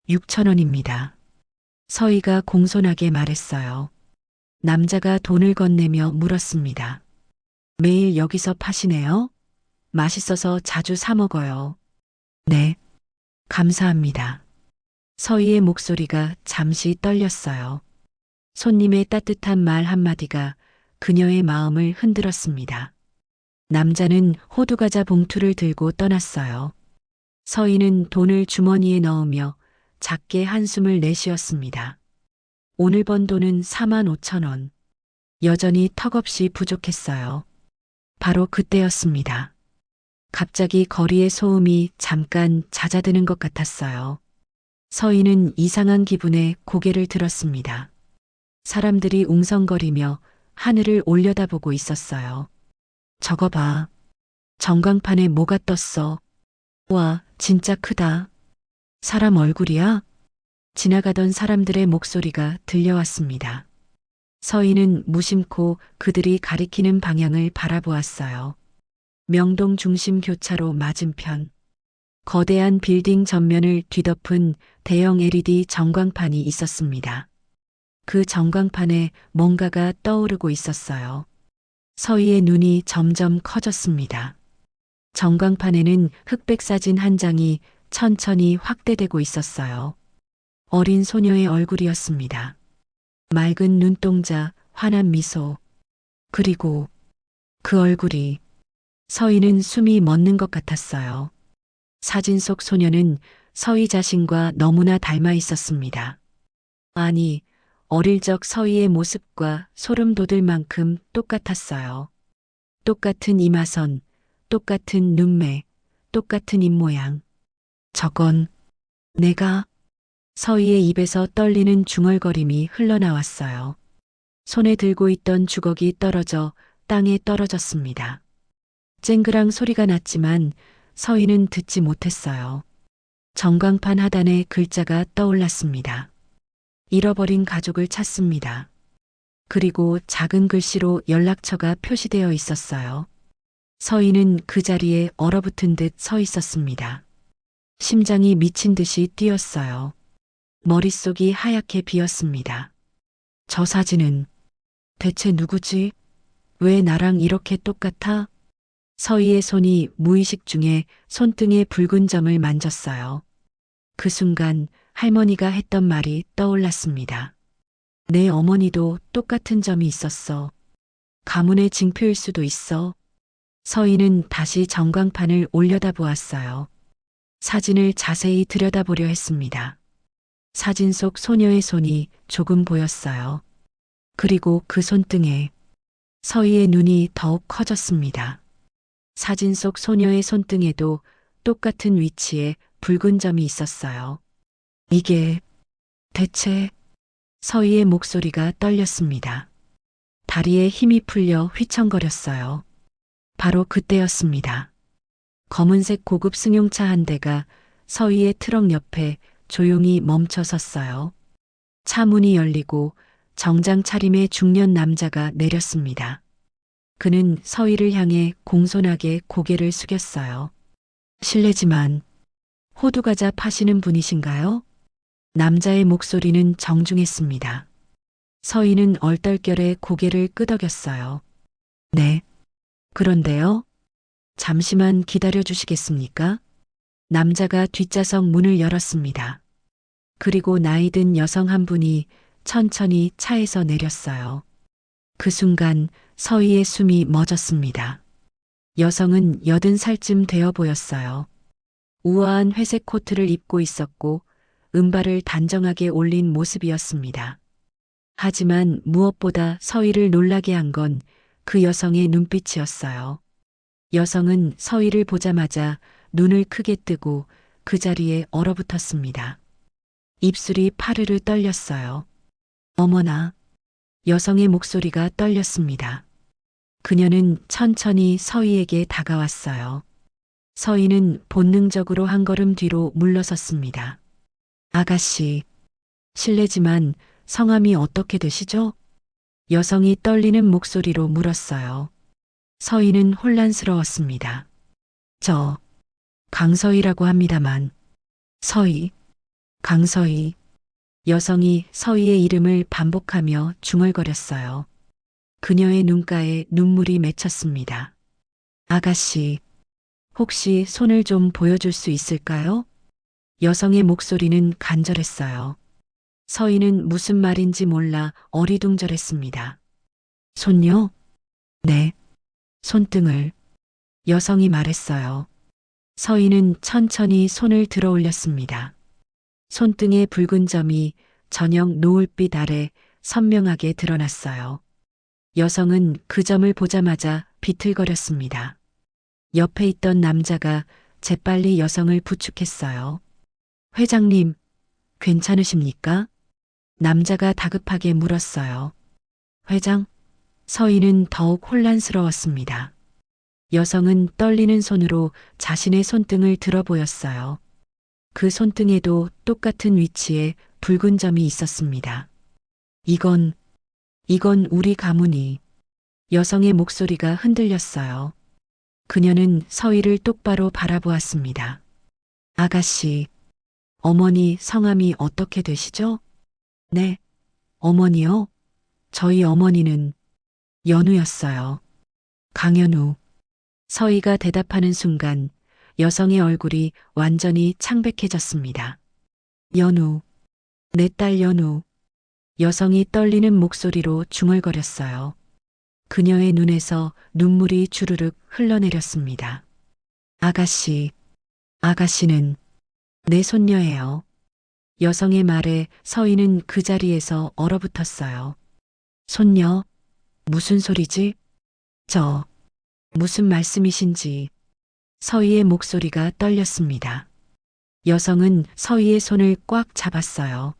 6,000원입니다. 서희가 공손하게 말했어요. 남자가 돈을 건네며 물었습니다. 매일 여기서 파시네요? 맛있어서 자주 사 먹어요. 네. 감사합니다. 서희의 목소리가 잠시 떨렸어요. 손님의 따뜻한 말 한마디가 그녀의 마음을 흔들었습니다. 남자는 호두과자 봉투를 들고 떠났어요. 서희는 돈을 주머니에 넣으며 작게 한숨을 내쉬었습니다. 오늘 번 돈은 45,000원. 여전히 턱없이 부족했어요. 바로 그때였습니다. 갑자기 거리의 소음이 잠깐 잦아드는 것 같았어요. 서희는 이상한 기분에 고개를 들었습니다. 사람들이 웅성거리며 하늘을 올려다보고 있었어요. 저거 봐. 전광판에 뭐가 떴어. 와, 진짜 크다. 사람 얼굴이야? 지나가던 사람들의 목소리가 들려왔습니다. 서희는 무심코 그들이 가리키는 방향을 바라보았어요. 명동 중심 교차로 맞은편. 거대한 빌딩 전면을 뒤덮은 대형 LED 전광판이 있었습니다. 그 전광판에 뭔가가 떠오르고 있었어요. 서희의 눈이 점점 커졌습니다. 전광판에는 흑백 사진 한 장이 천천히 확대되고 있었어요. 어린 소녀의 얼굴이었습니다. 맑은 눈동자, 환한 미소. 그리고 그 얼굴이 서희는 숨이 멎는 것 같았어요. 사진 속 소녀는 서희 자신과 너무나 닮아 있었습니다. 아니, 어릴 적 서희의 모습과 소름 돋을 만큼 똑같았어요. 똑같은 이마선, 똑같은 눈매, 똑같은 입모양. 저건 내가. 서희의 입에서 떨리는 중얼거림이 흘러나왔어요. 손에 들고 있던 주걱이 떨어져 땅에 떨어졌습니다. 쨍그랑 소리가 났지만 서희는 듣지 못했어요. 전광판 하단에 글자가 떠올랐습니다. 잃어버린 가족을 찾습니다. 그리고 작은 글씨로 연락처가 표시되어 있었어요. 서희는 그 자리에 얼어붙은 듯 서 있었습니다. 심장이 미친 듯이 뛰었어요. 머릿속이 하얗게 비었습니다. 저 사진은 대체 누구지? 왜 나랑 이렇게 똑같아? 서희의 손이 무의식 중에 손등의 붉은 점을 만졌어요. 그 순간 할머니가 했던 말이 떠올랐습니다. 내 어머니도 똑같은 점이 있었어. 가문의 징표일 수도 있어. 서희는 다시 전광판을 올려다보았어요. 사진을 자세히 들여다보려 했습니다. 사진 속 소녀의 손이 조금 보였어요. 그리고 그 손등에 서희의 눈이 더욱 커졌습니다. 사진 속 소녀의 손등에도 똑같은 위치에 붉은 점이 있었어요. 이게 대체 서희의 목소리가 떨렸습니다. 다리에 힘이 풀려 휘청거렸어요. 바로 그때였습니다. 검은색 고급 승용차 한 대가 서희의 트럭 옆에 조용히 멈춰 섰어요. 차 문이 열리고 정장 차림의 중년 남자가 내렸습니다. 그는 서희를 향해 공손하게 고개를 숙였어요. 실례지만 호두과자 파시는 분이신가요? 남자의 목소리는 정중했습니다. 서희는 얼떨결에 고개를 끄덕였어요. 네. 그런데요? 잠시만 기다려 주시겠습니까? 남자가 뒷좌석 문을 열었습니다. 그리고 나이든 여성 한 분이 천천히 차에서 내렸어요. 그 순간 서희의 숨이 멎었습니다. 여성은 80살쯤 되어 보였어요. 우아한 회색 코트를 입고 있었고 은발을 단정하게 올린 모습이었습니다. 하지만 무엇보다 서희를 놀라게 한 건 그 여성의 눈빛이었어요. 여성은 서희를 보자마자 눈을 크게 뜨고 그 자리에 얼어붙었습니다. 입술이 파르르 떨렸어요. 어머나. 여성의 목소리가 떨렸습니다. 그녀는 천천히 서희에게 다가왔어요. 서희는 본능적으로 한 걸음 뒤로 물러섰습니다. 아가씨, 실례지만 성함이 어떻게 되시죠? 여성이 떨리는 목소리로 물었어요. 서희는 혼란스러웠습니다. 저, 강서희라고 합니다만. 서희, 강서희. 여성이 서희의 이름을 반복하며 중얼거렸어요. 그녀의 눈가에 눈물이 맺혔습니다. 아가씨, 혹시 손을 좀 보여줄 수 있을까요? 여성의 목소리는 간절했어요. 서희는 무슨 말인지 몰라 어리둥절했습니다. 손요? 네. 손등을. 여성이 말했어요. 서희는 천천히 손을 들어 올렸습니다. 손등의 붉은 점이 저녁 노을빛 아래 선명하게 드러났어요. 여성은 그 점을 보자마자 비틀거렸습니다. 옆에 있던 남자가 재빨리 여성을 부축했어요. 회장님, 괜찮으십니까? 남자가 다급하게 물었어요. 회장? 서희는 더욱 혼란스러웠습니다. 여성은 떨리는 손으로 자신의 손등을 들어 보였어요. 그 손등에도 똑같은 위치에 붉은 점이 있었습니다. 이건 우리 가문이. 여성의 목소리가 흔들렸어요. 그녀는 서희를 똑바로 바라보았습니다. 아가씨, 어머니 성함이 어떻게 되시죠? 네, 어머니요? 저희 어머니는 연우였어요. 강연우. 서희가 대답하는 순간 여성의 얼굴이 완전히 창백해졌습니다. 연우. 내 딸 연우. 여성이 떨리는 목소리로 중얼거렸어요. 그녀의 눈에서 눈물이 주르륵 흘러내렸습니다. 아가씨, 아가씨는 내 손녀예요. 여성의 말에 서희는 그 자리에서 얼어붙었어요. 손녀? 무슨 소리지? 무슨 말씀이신지. 서희의 목소리가 떨렸습니다. 여성은 서희의 손을 꽉 잡았어요.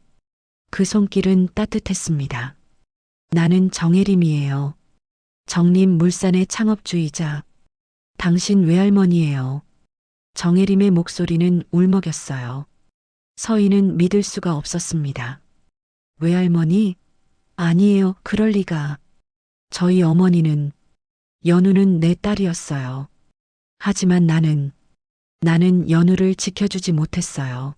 그 손길은 따뜻했습니다. 나는 정혜림이에요. 정림 물산의 창업주이자 당신 외할머니예요. 정혜림의 목소리는 울먹였어요. 서희는 믿을 수가 없었습니다. 외할머니? 아니에요. 그럴 리가. 저희 어머니는, 연우는 내 딸이었어요. 하지만 나는 연우를 지켜주지 못했어요.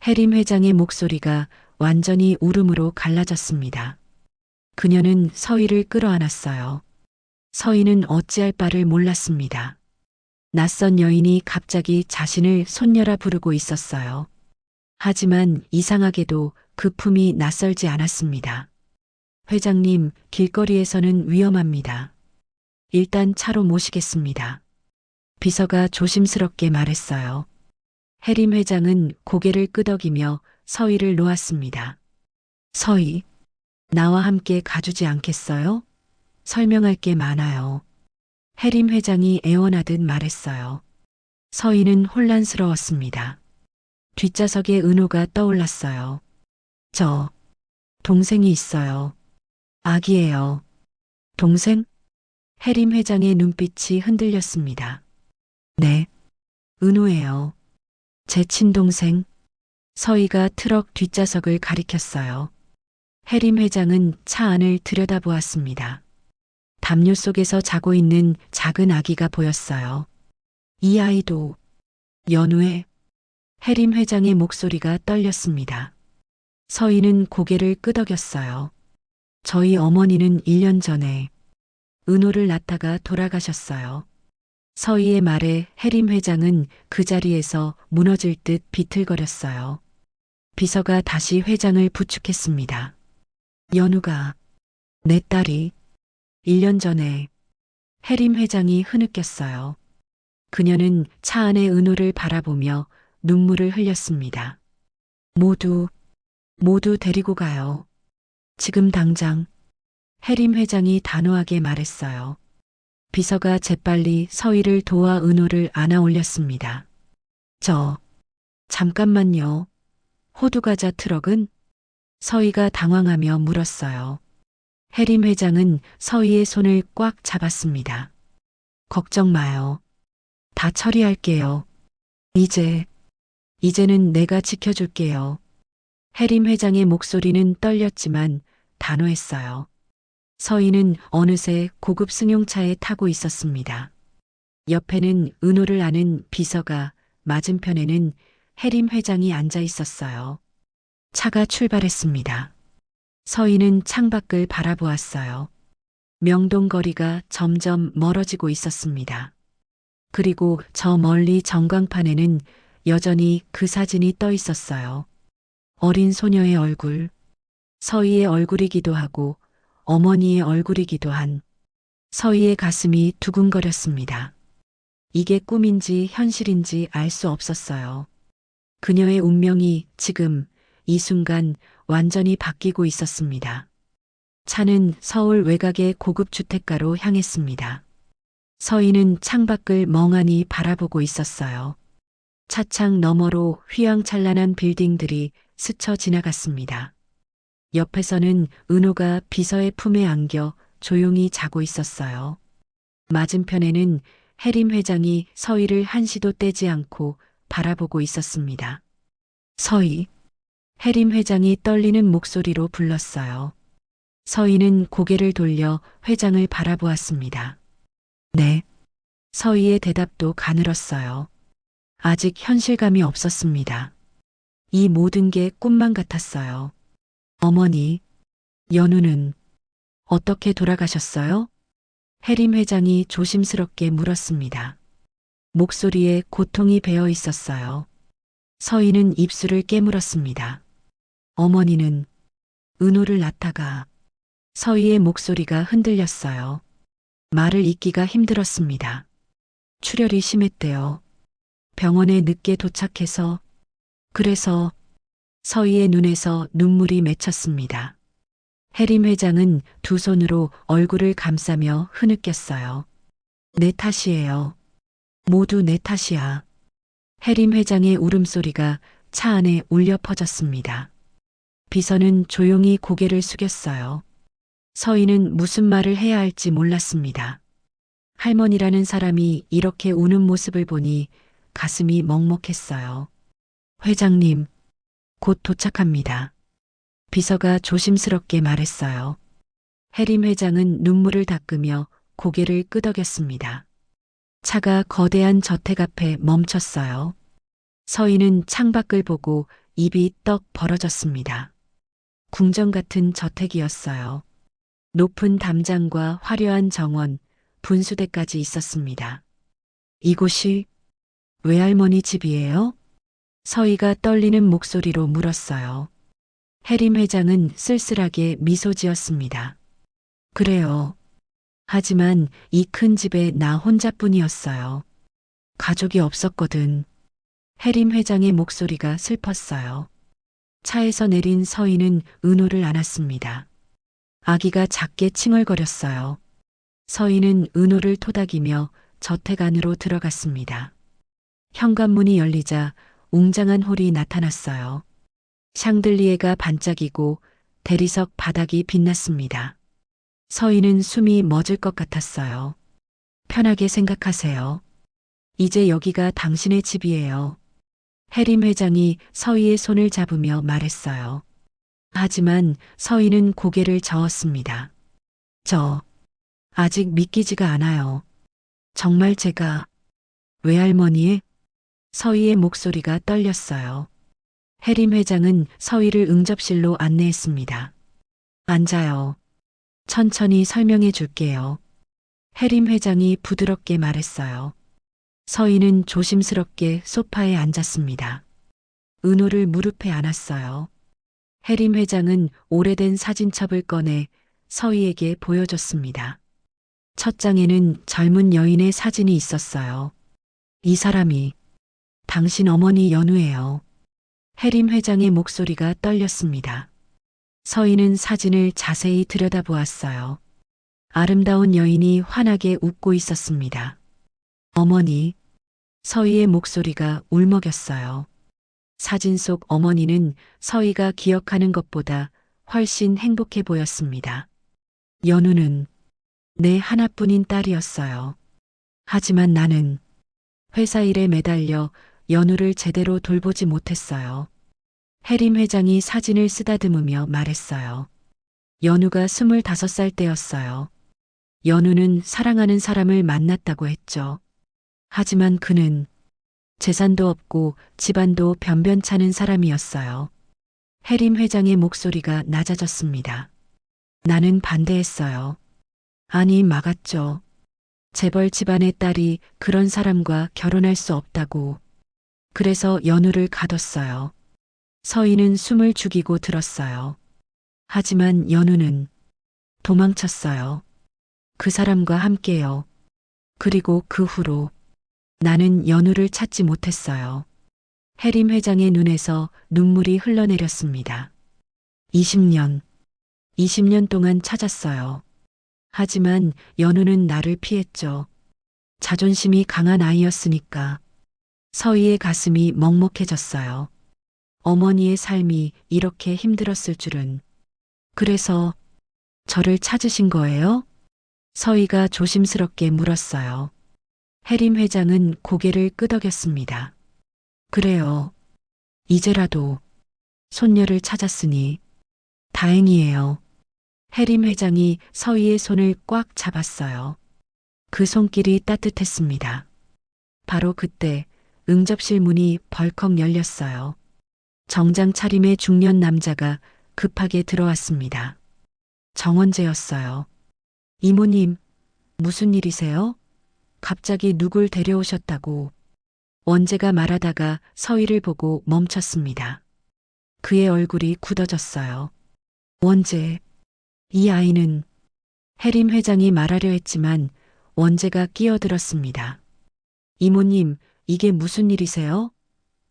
혜림 회장의 목소리가 완전히 울음으로 갈라졌습니다. 그녀는 서희를 끌어안았어요. 서희는 어찌할 바를 몰랐습니다. 낯선 여인이 갑자기 자신을 손녀라 부르고 있었어요. 하지만 이상하게도 그 품이 낯설지 않았습니다. 회장님, 길거리에서는 위험합니다. 일단 차로 모시겠습니다. 비서가 조심스럽게 말했어요. 혜림 회장은 고개를 끄덕이며 서희를 놓았습니다. 서희, 나와 함께 가주지 않겠어요? 설명할 게 많아요. 혜림 회장이 애원하듯 말했어요. 서희는 혼란스러웠습니다. 뒷좌석에 은호가 떠올랐어요. 동생이 있어요. 아기예요. 동생? 해림 회장의 눈빛이 흔들렸습니다. 네. 은호예요. 제 친동생. 서희가 트럭 뒷좌석을 가리켰어요. 해림 회장은 차 안을 들여다보았습니다. 담요 속에서 자고 있는 작은 아기가 보였어요. 이 아이도 연우의 해림 회장의 목소리가 떨렸습니다. 서희는 고개를 끄덕였어요. 저희 어머니는 1년 전에 은호를 낳다가 돌아가셨어요. 서희의 말에 해림 회장은 그 자리에서 무너질 듯 비틀거렸어요. 비서가 다시 회장을 부축했습니다. 연우가 내 딸이 1년 전에 해림 회장이 흐느꼈어요. 그녀는 차 안의 은호를 바라보며 눈물을 흘렸습니다. 모두 데리고 가요. 지금 당장. 해림 회장이 단호하게 말했어요. 비서가 재빨리 서희를 도와 은호를 안아 올렸습니다. 잠깐만요. 호두과자 트럭은? 서희가 당황하며 물었어요. 해림 회장은 서희의 손을 꽉 잡았습니다. 걱정 마요. 다 처리할게요. 이제는 내가 지켜줄게요. 해림 회장의 목소리는 떨렸지만 단호했어요. 서희는 어느새 고급 승용차에 타고 있었습니다. 옆에는 은호를 아는 비서가, 맞은편에는 해림 회장이 앉아 있었어요. 차가 출발했습니다. 서희는 창밖을 바라보았어요. 명동거리가 점점 멀어지고 있었습니다. 그리고 저 멀리 전광판에는 여전히 그 사진이 떠 있었어요. 어린 소녀의 얼굴, 서희의 얼굴이기도 하고 어머니의 얼굴이기도 한. 서희의 가슴이 두근거렸습니다. 이게 꿈인지 현실인지 알 수 없었어요. 그녀의 운명이 지금 이 순간 완전히 바뀌고 있었습니다. 차는 서울 외곽의 고급 주택가로 향했습니다. 서희는 창밖을 멍하니 바라보고 있었어요. 차창 너머로 휘황찬란한 빌딩들이 스쳐 지나갔습니다. 옆에서는 은호가 비서의 품에 안겨 조용히 자고 있었어요. 맞은편에는 해림 회장이 서희를 한시도 떼지 않고 바라보고 있었습니다. 서희. 해림 회장이 떨리는 목소리로 불렀어요. 서희는 고개를 돌려 회장을 바라보았습니다. 네. 서희의 대답도 가늘었어요. 아직 현실감이 없었습니다. 이 모든 게 꿈만 같았어요. 어머니, 연우는 어떻게 돌아가셨어요? 해림 회장이 조심스럽게 물었습니다. 목소리에 고통이 배어 있었어요. 서희는 입술을 깨물었습니다. 어머니는 은호를 낳다가. 서희의 목소리가 흔들렸어요. 말을 잇기가 힘들었습니다. 출혈이 심했대요. 병원에 늦게 도착해서. 그래서. 서희의 눈에서 눈물이 맺혔습니다. 해림 회장은 두 손으로 얼굴을 감싸며 흐느꼈어요. 내 탓이에요. 모두 내 탓이야. 해림 회장의 울음소리가 차 안에 울려 퍼졌습니다. 비서는 조용히 고개를 숙였어요. 서희는 무슨 말을 해야 할지 몰랐습니다. 할머니라는 사람이 이렇게 우는 모습을 보니 가슴이 먹먹했어요. 회장님, 곧 도착합니다. 비서가 조심스럽게 말했어요. 해림 회장은 눈물을 닦으며 고개를 끄덕였습니다. 차가 거대한 저택 앞에 멈췄어요. 서희는 창밖을 보고 입이 떡 벌어졌습니다. 궁전 같은 저택이었어요. 높은 담장과 화려한 정원, 분수대까지 있었습니다. 이곳이 외할머니 집이에요? 서희가 떨리는 목소리로 물었어요. 해림 회장은 쓸쓸하게 미소 지었습니다. 그래요. 하지만 이 큰 집에 나 혼자뿐이었어요. 가족이 없었거든. 해림 회장의 목소리가 슬펐어요. 차에서 내린 서희는 은호를 안았습니다. 아기가 작게 칭얼거렸어요. 서희는 은호를 토닥이며 저택 안으로 들어갔습니다. 현관문이 열리자 웅장한 홀이 나타났어요. 샹들리에가 반짝이고 대리석 바닥이 빛났습니다. 서희는 숨이 멎을 것 같았어요. 편하게 생각하세요. 이제 여기가 당신의 집이에요. 해림 회장이 서희의 손을 잡으며 말했어요. 하지만 서희는 고개를 저었습니다. 저, 아직 믿기지가 않아요. 정말 제가, 외할머니의? 서희의 목소리가 떨렸어요. 해림 회장은 서희를 응접실로 안내했습니다. 앉아요. 천천히 설명해 줄게요. 해림 회장이 부드럽게 말했어요. 서희는 조심스럽게 소파에 앉았습니다. 은호를 무릎에 안았어요. 해림 회장은 오래된 사진첩을 꺼내 서희에게 보여줬습니다. 첫 장에는 젊은 여인의 사진이 있었어요. 이 사람이 당신 어머니 연우예요. 해림 회장의 목소리가 떨렸습니다. 서희는 사진을 자세히 들여다보았어요. 아름다운 여인이 환하게 웃고 있었습니다. 어머니, 서희의 목소리가 울먹였어요. 사진 속 어머니는 서희가 기억하는 것보다 훨씬 행복해 보였습니다. 연우는 내 하나뿐인 딸이었어요. 하지만 나는 회사 일에 매달려 연우를 제대로 돌보지 못했어요. 해림 회장이 사진을 쓰다듬으며 말했어요. 연우가 25살 때였어요. 연우는 사랑하는 사람을 만났다고 했죠. 하지만 그는 재산도 없고 집안도 변변찮은 사람이었어요. 해림 회장의 목소리가 낮아졌습니다. 나는 반대했어요. 아니, 막았죠. 재벌 집안의 딸이 그런 사람과 결혼할 수 없다고. 그래서 연우를 가뒀어요. 서희는 숨을 죽이고 들었어요. 하지만 연우는 도망쳤어요. 그 사람과 함께요. 그리고 그 후로 나는 연우를 찾지 못했어요. 해림 회장의 눈에서 눈물이 흘러내렸습니다. 20년 동안 찾았어요. 하지만 연우는 나를 피했죠. 자존심이 강한 아이였으니까. 서희의 가슴이 먹먹해졌어요. 어머니의 삶이 이렇게 힘들었을 줄은. 그래서 저를 찾으신 거예요? 서희가 조심스럽게 물었어요. 해림 회장은 고개를 끄덕였습니다. 그래요. 이제라도 손녀를 찾았으니 다행이에요. 해림 회장이 서희의 손을 꽉 잡았어요. 그 손길이 따뜻했습니다. 바로 그때 응접실 문이 벌컥 열렸어요. 정장 차림의 중년 남자가 급하게 들어왔습니다. 정원재였어요. 이모님, 무슨 일이세요? 갑자기 누굴 데려오셨다고. 원재가 말하다가 서희를 보고 멈췄습니다. 그의 얼굴이 굳어졌어요. 원재, 이 아이는. 해림 회장이 말하려 했지만 원재가 끼어들었습니다. 이모님, 이게 무슨 일이세요?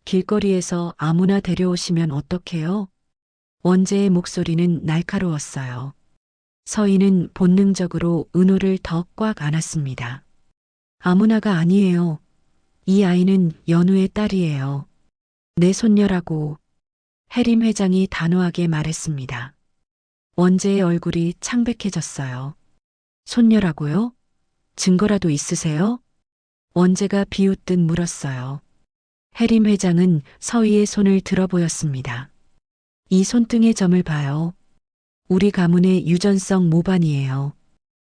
길거리에서 아무나 데려오시면 어떡해요? 원재의 목소리는 날카로웠어요. 서희는 본능적으로 은호를 더 꽉 안았습니다. 아무나가 아니에요. 이 아이는 연우의 딸이에요. 내 손녀라고. 해림 회장이 단호하게 말했습니다. 원재의 얼굴이 창백해졌어요. 손녀라고요? 증거라도 있으세요? 원재가 비웃듯 물었어요. 해림 회장은 서희의 손을 들어 보였습니다. 이 손등의 점을 봐요. 우리 가문의 유전성 모반이에요.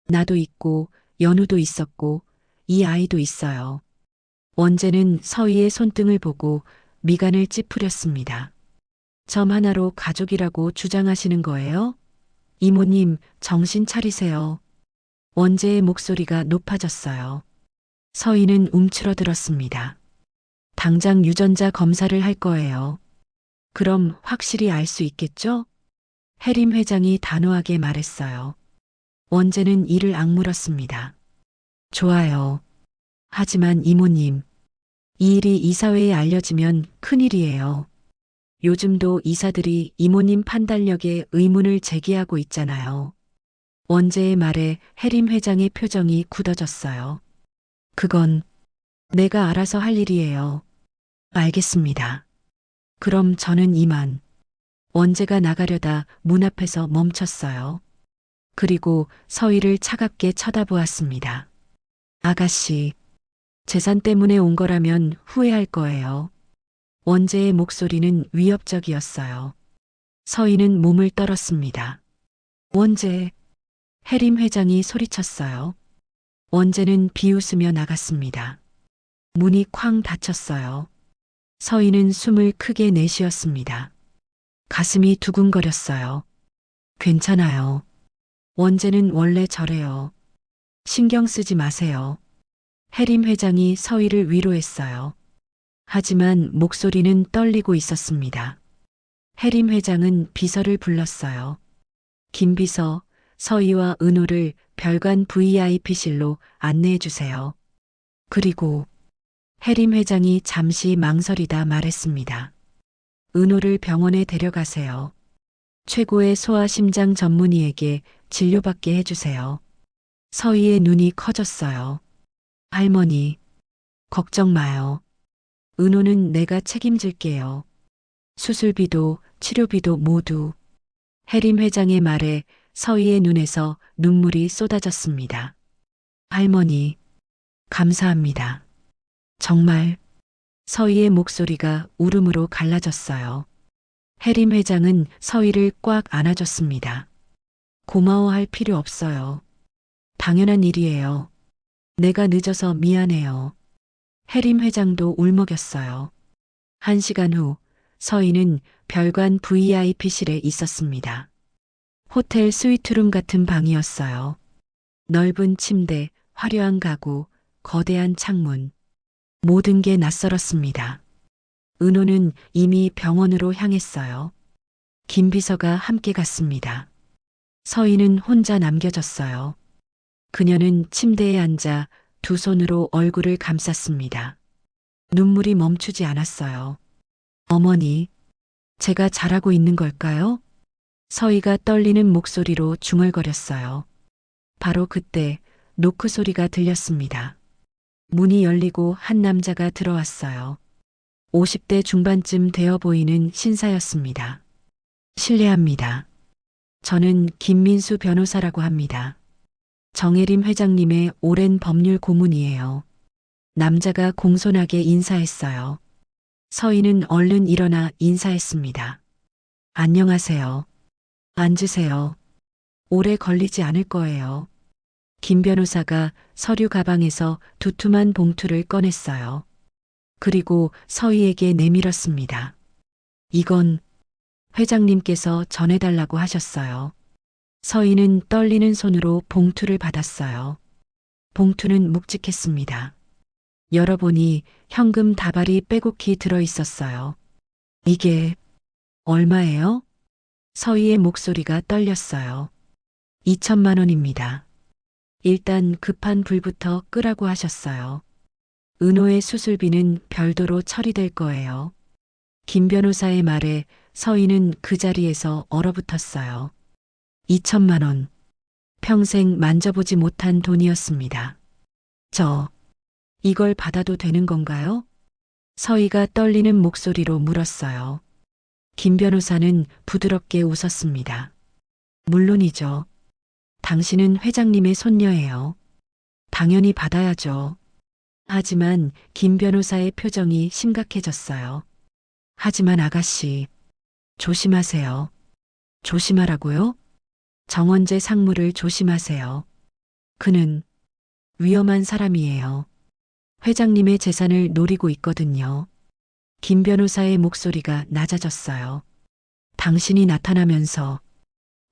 나도 있고 연우도 있었고 이 아이도 있어요. 원재는 서희의 손등을 보고 미간을 찌푸렸습니다. 점 하나로 가족이라고 주장하시는 거예요? 이모님, 정신 차리세요. 원재의 목소리가 높아졌어요. 서희는 움츠러들었습니다. 당장 유전자 검사를 할 거예요. 그럼 확실히 알 수 있겠죠? 해림 회장이 단호하게 말했어요. 원재는 이를 악물었습니다. 좋아요. 하지만 이모님, 이 일이 이사회에 알려지면 큰일이에요. 요즘도 이사들이 이모님 판단력에 의문을 제기하고 있잖아요. 원재의 말에 해림 회장의 표정이 굳어졌어요. 그건 내가 알아서 할 일이에요. 알겠습니다. 그럼 저는 이만. 원재가 나가려다 문 앞에서 멈췄어요. 그리고 서희를 차갑게 쳐다보았습니다. 아가씨, 재산 때문에 온 거라면 후회할 거예요. 원재의 목소리는 위협적이었어요. 서희는 몸을 떨었습니다. 원재, 해림 회장이 소리쳤어요. 원재는 비웃으며 나갔습니다. 문이 쾅 닫혔어요. 서희는 숨을 크게 내쉬었습니다. 가슴이 두근거렸어요. 괜찮아요. 원재는 원래 저래요. 신경 쓰지 마세요. 해림 회장이 서희를 위로했어요. 하지만 목소리는 떨리고 있었습니다. 해림 회장은 비서를 불렀어요. 김 비서, 서희와 은호를 별관 VIP실로 안내해 주세요. 그리고 해림 회장이 잠시 망설이다 말했습니다. 은호를 병원에 데려가세요. 최고의 소아심장 전문의에게 진료받게 해주세요. 서희의 눈이 커졌어요. 할머니, 걱정 마요. 은호는 내가 책임질게요. 수술비도 치료비도 모두. 해림 회장의 말에 서희의 눈에서 눈물이 쏟아졌습니다. 할머니, 감사합니다. 정말. 서희의 목소리가 울음으로 갈라졌어요. 해림 회장은 서희를 꽉 안아줬습니다. 고마워할 필요 없어요. 당연한 일이에요. 내가 늦어서 미안해요. 해림 회장도 울먹였어요. 1시간 후 서희는 별관 VIP실에 있었습니다. 호텔 스위트룸 같은 방이었어요. 넓은 침대, 화려한 가구, 거대한 창문. 모든 게 낯설었습니다. 은호는 이미 병원으로 향했어요. 김 비서가 함께 갔습니다. 서희는 혼자 남겨졌어요. 그녀는 침대에 앉아 두 손으로 얼굴을 감쌌습니다. 눈물이 멈추지 않았어요. 어머니, 제가 잘하고 있는 걸까요? 서희가 떨리는 목소리로 중얼거렸어요. 바로 그때 노크 소리가 들렸습니다. 문이 열리고 한 남자가 들어왔어요. 50대 중반쯤 되어 보이는 신사였습니다. 실례합니다. 저는 김민수 변호사라고 합니다. 정혜림 회장님의 오랜 법률 고문이에요. 남자가 공손하게 인사했어요. 서희는 얼른 일어나 인사했습니다. 안녕하세요. 앉으세요. 오래 걸리지 않을 거예요. 김 변호사가 서류 가방에서 두툼한 봉투를 꺼냈어요. 그리고 서희에게 내밀었습니다. 이건 회장님께서 전해달라고 하셨어요. 서희는 떨리는 손으로 봉투를 받았어요. 봉투는 묵직했습니다. 열어보니 현금 다발이 빼곡히 들어있었어요. 이게 얼마예요? 서희의 목소리가 떨렸어요. 2천만 원입니다. 일단 급한 불부터 끄라고 하셨어요. 은호의 수술비는 별도로 처리될 거예요. 김 변호사의 말에 서희는 그 자리에서 얼어붙었어요. 2천만 원. 평생 만져보지 못한 돈이었습니다. 이걸 받아도 되는 건가요? 서희가 떨리는 목소리로 물었어요. 김 변호사는 부드럽게 웃었습니다. 물론이죠. 당신은 회장님의 손녀예요. 당연히 받아야죠. 하지만 김 변호사의 표정이 심각해졌어요. 하지만 아가씨, 조심하세요. 조심하라고요? 정원재 상무를 조심하세요. 그는 위험한 사람이에요. 회장님의 재산을 노리고 있거든요. 김 변호사의 목소리가 낮아졌어요. 당신이 나타나면서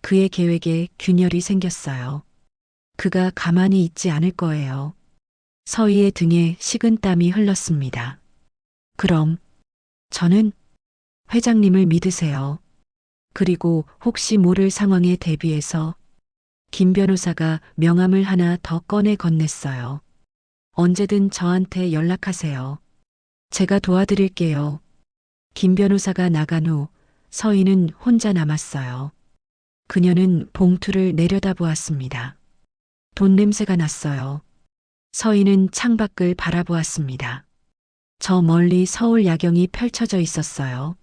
그의 계획에 균열이 생겼어요. 그가 가만히 있지 않을 거예요. 서희의 등에 식은땀이 흘렀습니다. 그럼 저는 회장님을 믿으세요. 그리고 혹시 모를 상황에 대비해서 김 변호사가 명함을 하나 더 꺼내 건넸어요. 언제든 저한테 연락하세요. 제가 도와드릴게요. 김 변호사가 나간 후 서희는 혼자 남았어요. 그녀는 봉투를 내려다보았습니다. 돈 냄새가 났어요. 서희는 창밖을 바라보았습니다. 저 멀리 서울 야경이 펼쳐져 있었어요.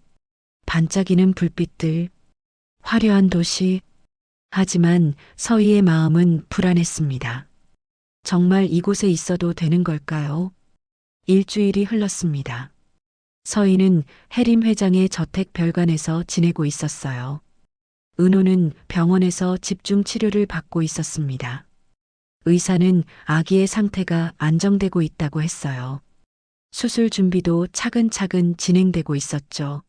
반짝이는 불빛들, 화려한 도시. 하지만 서희의 마음은 불안했습니다. 정말 이곳에 있어도 되는 걸까요? 일주일이 흘렀습니다. 서희는 해림 회장의 저택 별관에서 지내고 있었어요. 은호는 병원에서 집중 치료를 받고 있었습니다. 의사는 아기의 상태가 안정되고 있다고 했어요. 수술 준비도 차근차근 진행되고 있었죠.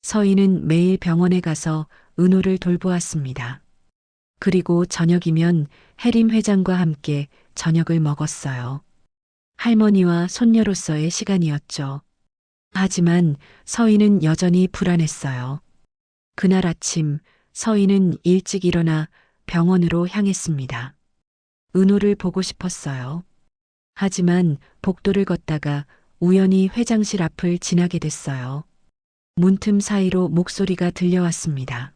서희는 매일 병원에 가서 은호를 돌보았습니다. 그리고 저녁이면 해림 회장과 함께 저녁을 먹었어요. 할머니와 손녀로서의 시간이었죠. 하지만 서희는 여전히 불안했어요. 그날 아침 서희는 일찍 일어나 병원으로 향했습니다. 은호를 보고 싶었어요. 하지만 복도를 걷다가 우연히 회장실 앞을 지나게 됐어요. 문틈 사이로 목소리가 들려왔습니다.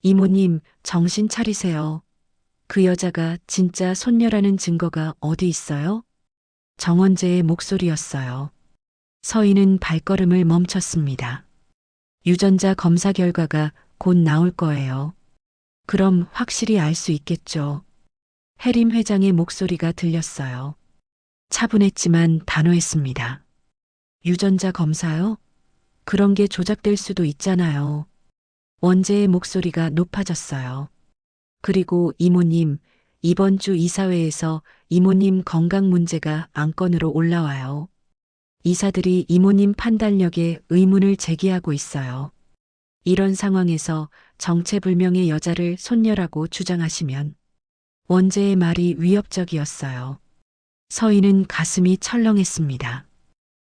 이모님, 정신 차리세요. 그 여자가 진짜 손녀라는 증거가 어디 있어요? 정원재의 목소리였어요. 서희는 발걸음을 멈췄습니다. 유전자 검사 결과가 곧 나올 거예요. 그럼 확실히 알 수 있겠죠. 해림 회장의 목소리가 들렸어요. 차분했지만 단호했습니다. 유전자 검사요? 그런 게 조작될 수도 있잖아요. 원재의 목소리가 높아졌어요. 그리고 이모님, 이번 주 이사회에서 이모님 건강 문제가 안건으로 올라와요. 이사들이 이모님 판단력에 의문을 제기하고 있어요. 이런 상황에서 정체불명의 여자를 손녀라고 주장하시면 원재의 말이 위협적이었어요. 서희는 가슴이 철렁했습니다.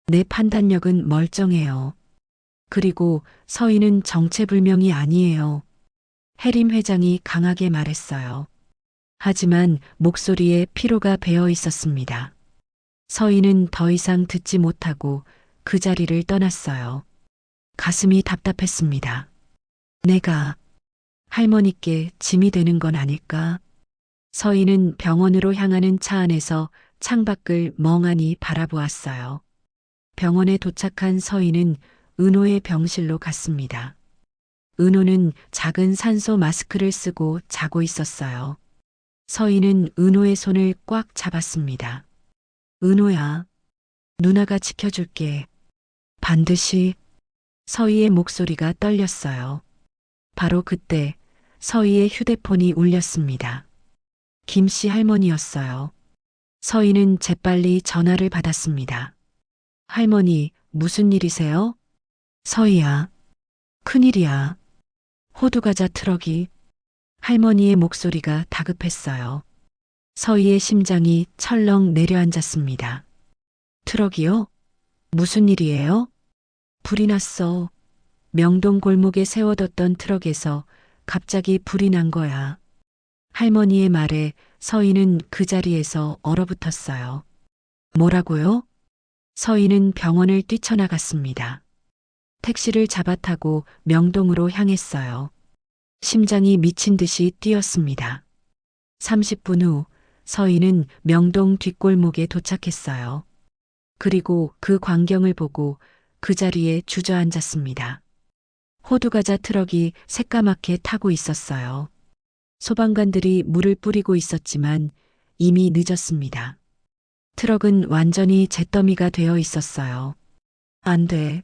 내 판단력은 멀쩡해요. 그리고 서희는 정체불명이 아니에요. 해림 회장이 강하게 말했어요. 하지만 목소리에 피로가 배어 있었습니다. 서희는 더 이상 듣지 못하고 그 자리를 떠났어요. 가슴이 답답했습니다. 내가 할머니께 짐이 되는 건 아닐까? 서희는 병원으로 향하는 차 안에서 창밖을 멍하니 바라보았어요. 병원에 도착한 서희는 은호의 병실로 갔습니다. 은호는 작은 산소 마스크를 쓰고 자고 있었어요. 서희는 은호의 손을 꽉 잡았습니다. 은호야, 누나가 지켜줄게. 반드시. 서희의 목소리가 떨렸어요. 바로 그때 서희의 휴대폰이 울렸습니다. 김씨 할머니였어요. 서희는 재빨리 전화를 받았습니다. 할머니, 무슨 일이세요? 서희야, 큰일이야. 호두과자 트럭이. 할머니의 목소리가 다급했어요. 서희의 심장이 철렁 내려앉았습니다. 트럭이요? 무슨 일이에요? 불이 났어. 명동 골목에 세워뒀던 트럭에서 갑자기 불이 난 거야. 할머니의 말에 서희는 그 자리에서 얼어붙었어요. 뭐라고요? 서희는 병원을 뛰쳐나갔습니다. 택시를 잡아타고 명동으로 향했어요. 심장이 미친 듯이 뛰었습니다. 30분 후 서희는 명동 뒷골목에 도착했어요. 그리고 그 광경을 보고 그 자리에 주저앉았습니다. 호두과자 트럭이 새까맣게 타고 있었어요. 소방관들이 물을 뿌리고 있었지만 이미 늦었습니다. 트럭은 완전히 잿더미가 되어 있었어요. 안 돼.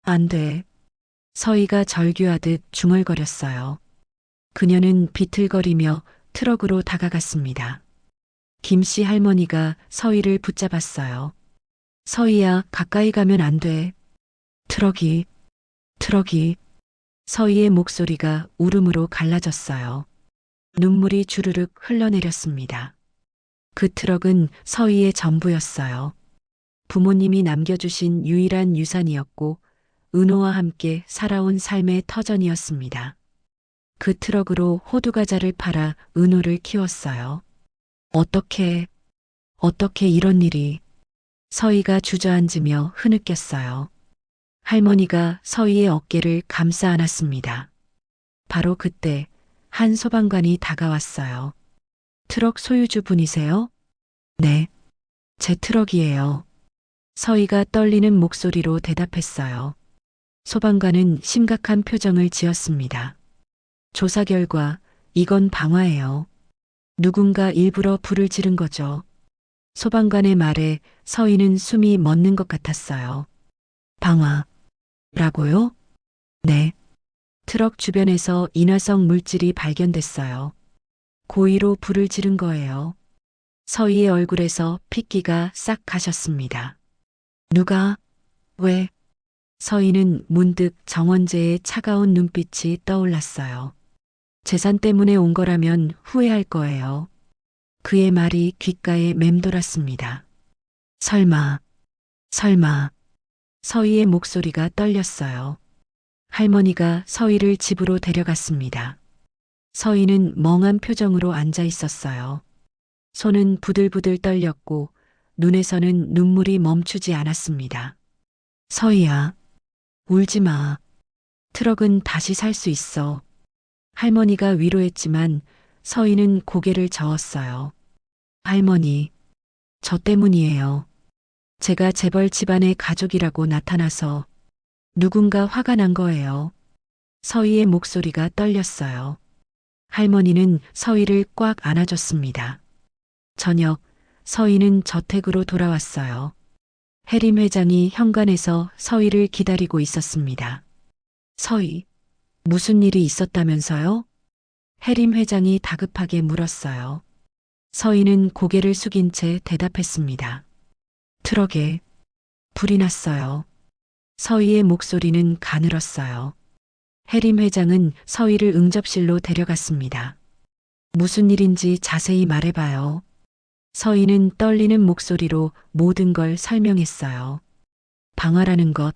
안 돼. 서희가 절규하듯 중얼거렸어요. 그녀는 비틀거리며 트럭으로 다가갔습니다. 김씨 할머니가 서희를 붙잡았어요. 서희야, 가까이 가면 안 돼. 트럭이. 서희의 목소리가 울음으로 갈라졌어요. 눈물이 주르륵 흘러내렸습니다. 그 트럭은 서희의 전부였어요. 부모님이 남겨주신 유일한 유산이었고 은호와 함께 살아온 삶의 터전이었습니다. 그 트럭으로 호두과자를 팔아 은호를 키웠어요. 어떻게 이런 일이. 서희가 주저앉으며 흐느꼈어요. 할머니가 서희의 어깨를 감싸 안았습니다. 바로 그때 한 소방관이 다가왔어요. 트럭 소유주 분이세요? 네, 제 트럭이에요. 서희가 떨리는 목소리로 대답했어요. 소방관은 심각한 표정을 지었습니다. 조사 결과 이건 방화예요. 누군가 일부러 불을 지른 거죠. 소방관의 말에 서희는 숨이 멎는 것 같았어요. 방화라고요? 네. 트럭 주변에서 인화성 물질이 발견됐어요. 고의로 불을 지른 거예요. 서희의 얼굴에서 핏기가 싹 가셨습니다. 누가? 왜? 서희는 문득 정원재의 차가운 눈빛이 떠올랐어요. 재산 때문에 온 거라면 후회할 거예요. 그의 말이 귓가에 맴돌았습니다. 설마. 서희의 목소리가 떨렸어요. 할머니가 서희를 집으로 데려갔습니다. 서희는 멍한 표정으로 앉아 있었어요. 손은 부들부들 떨렸고 눈에서는 눈물이 멈추지 않았습니다. 서희야, 울지 마. 트럭은 다시 살 수 있어. 할머니가 위로했지만 서희는 고개를 저었어요. 할머니, 저 때문이에요. 제가 재벌 집안의 가족이라고 나타나서 누군가 화가 난 거예요. 서희의 목소리가 떨렸어요. 할머니는 서희를 꽉 안아줬습니다. 저녁, 서희는 저택으로 돌아왔어요. 해림 회장이 현관에서 서희를 기다리고 있었습니다. 서희, 무슨 일이 있었다면서요? 해림 회장이 다급하게 물었어요. 서희는 고개를 숙인 채 대답했습니다. 트럭에 불이 났어요. 서희의 목소리는 가늘었어요. 해림 회장은 서희를 응접실로 데려갔습니다. 무슨 일인지 자세히 말해봐요. 서희는 떨리는 목소리로 모든 걸 설명했어요. 방화라는 것,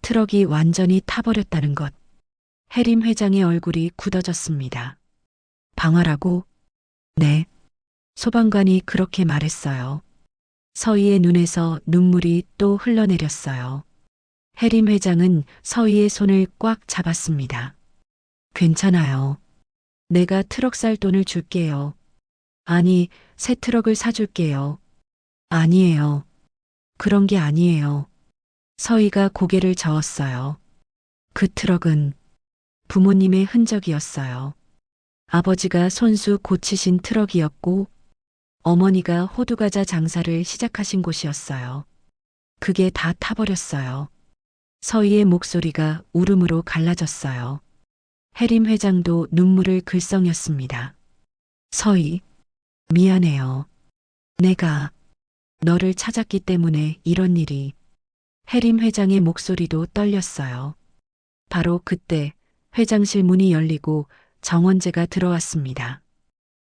트럭이 완전히 타버렸다는 것. 해림 회장의 얼굴이 굳어졌습니다. 방화라고? 네. 소방관이 그렇게 말했어요. 서희의 눈에서 눈물이 또 흘러내렸어요. 해림 회장은 서희의 손을 꽉 잡았습니다. 괜찮아요. 내가 트럭 살 돈을 줄게요. 아니, 새 트럭을 사줄게요. 아니에요. 그런 게 아니에요. 서희가 고개를 저었어요. 그 트럭은 부모님의 흔적이었어요. 아버지가 손수 고치신 트럭이었고 어머니가 호두과자 장사를 시작하신 곳이었어요. 그게 다 타버렸어요. 서희의 목소리가 울음으로 갈라졌어요. 해림 회장도 눈물을 글썽였습니다. 서희, 미안해요. 내가 너를 찾았기 때문에 이런 일이. 해림 회장의 목소리도 떨렸어요. 바로 그때 회장실 문이 열리고 정원재가 들어왔습니다.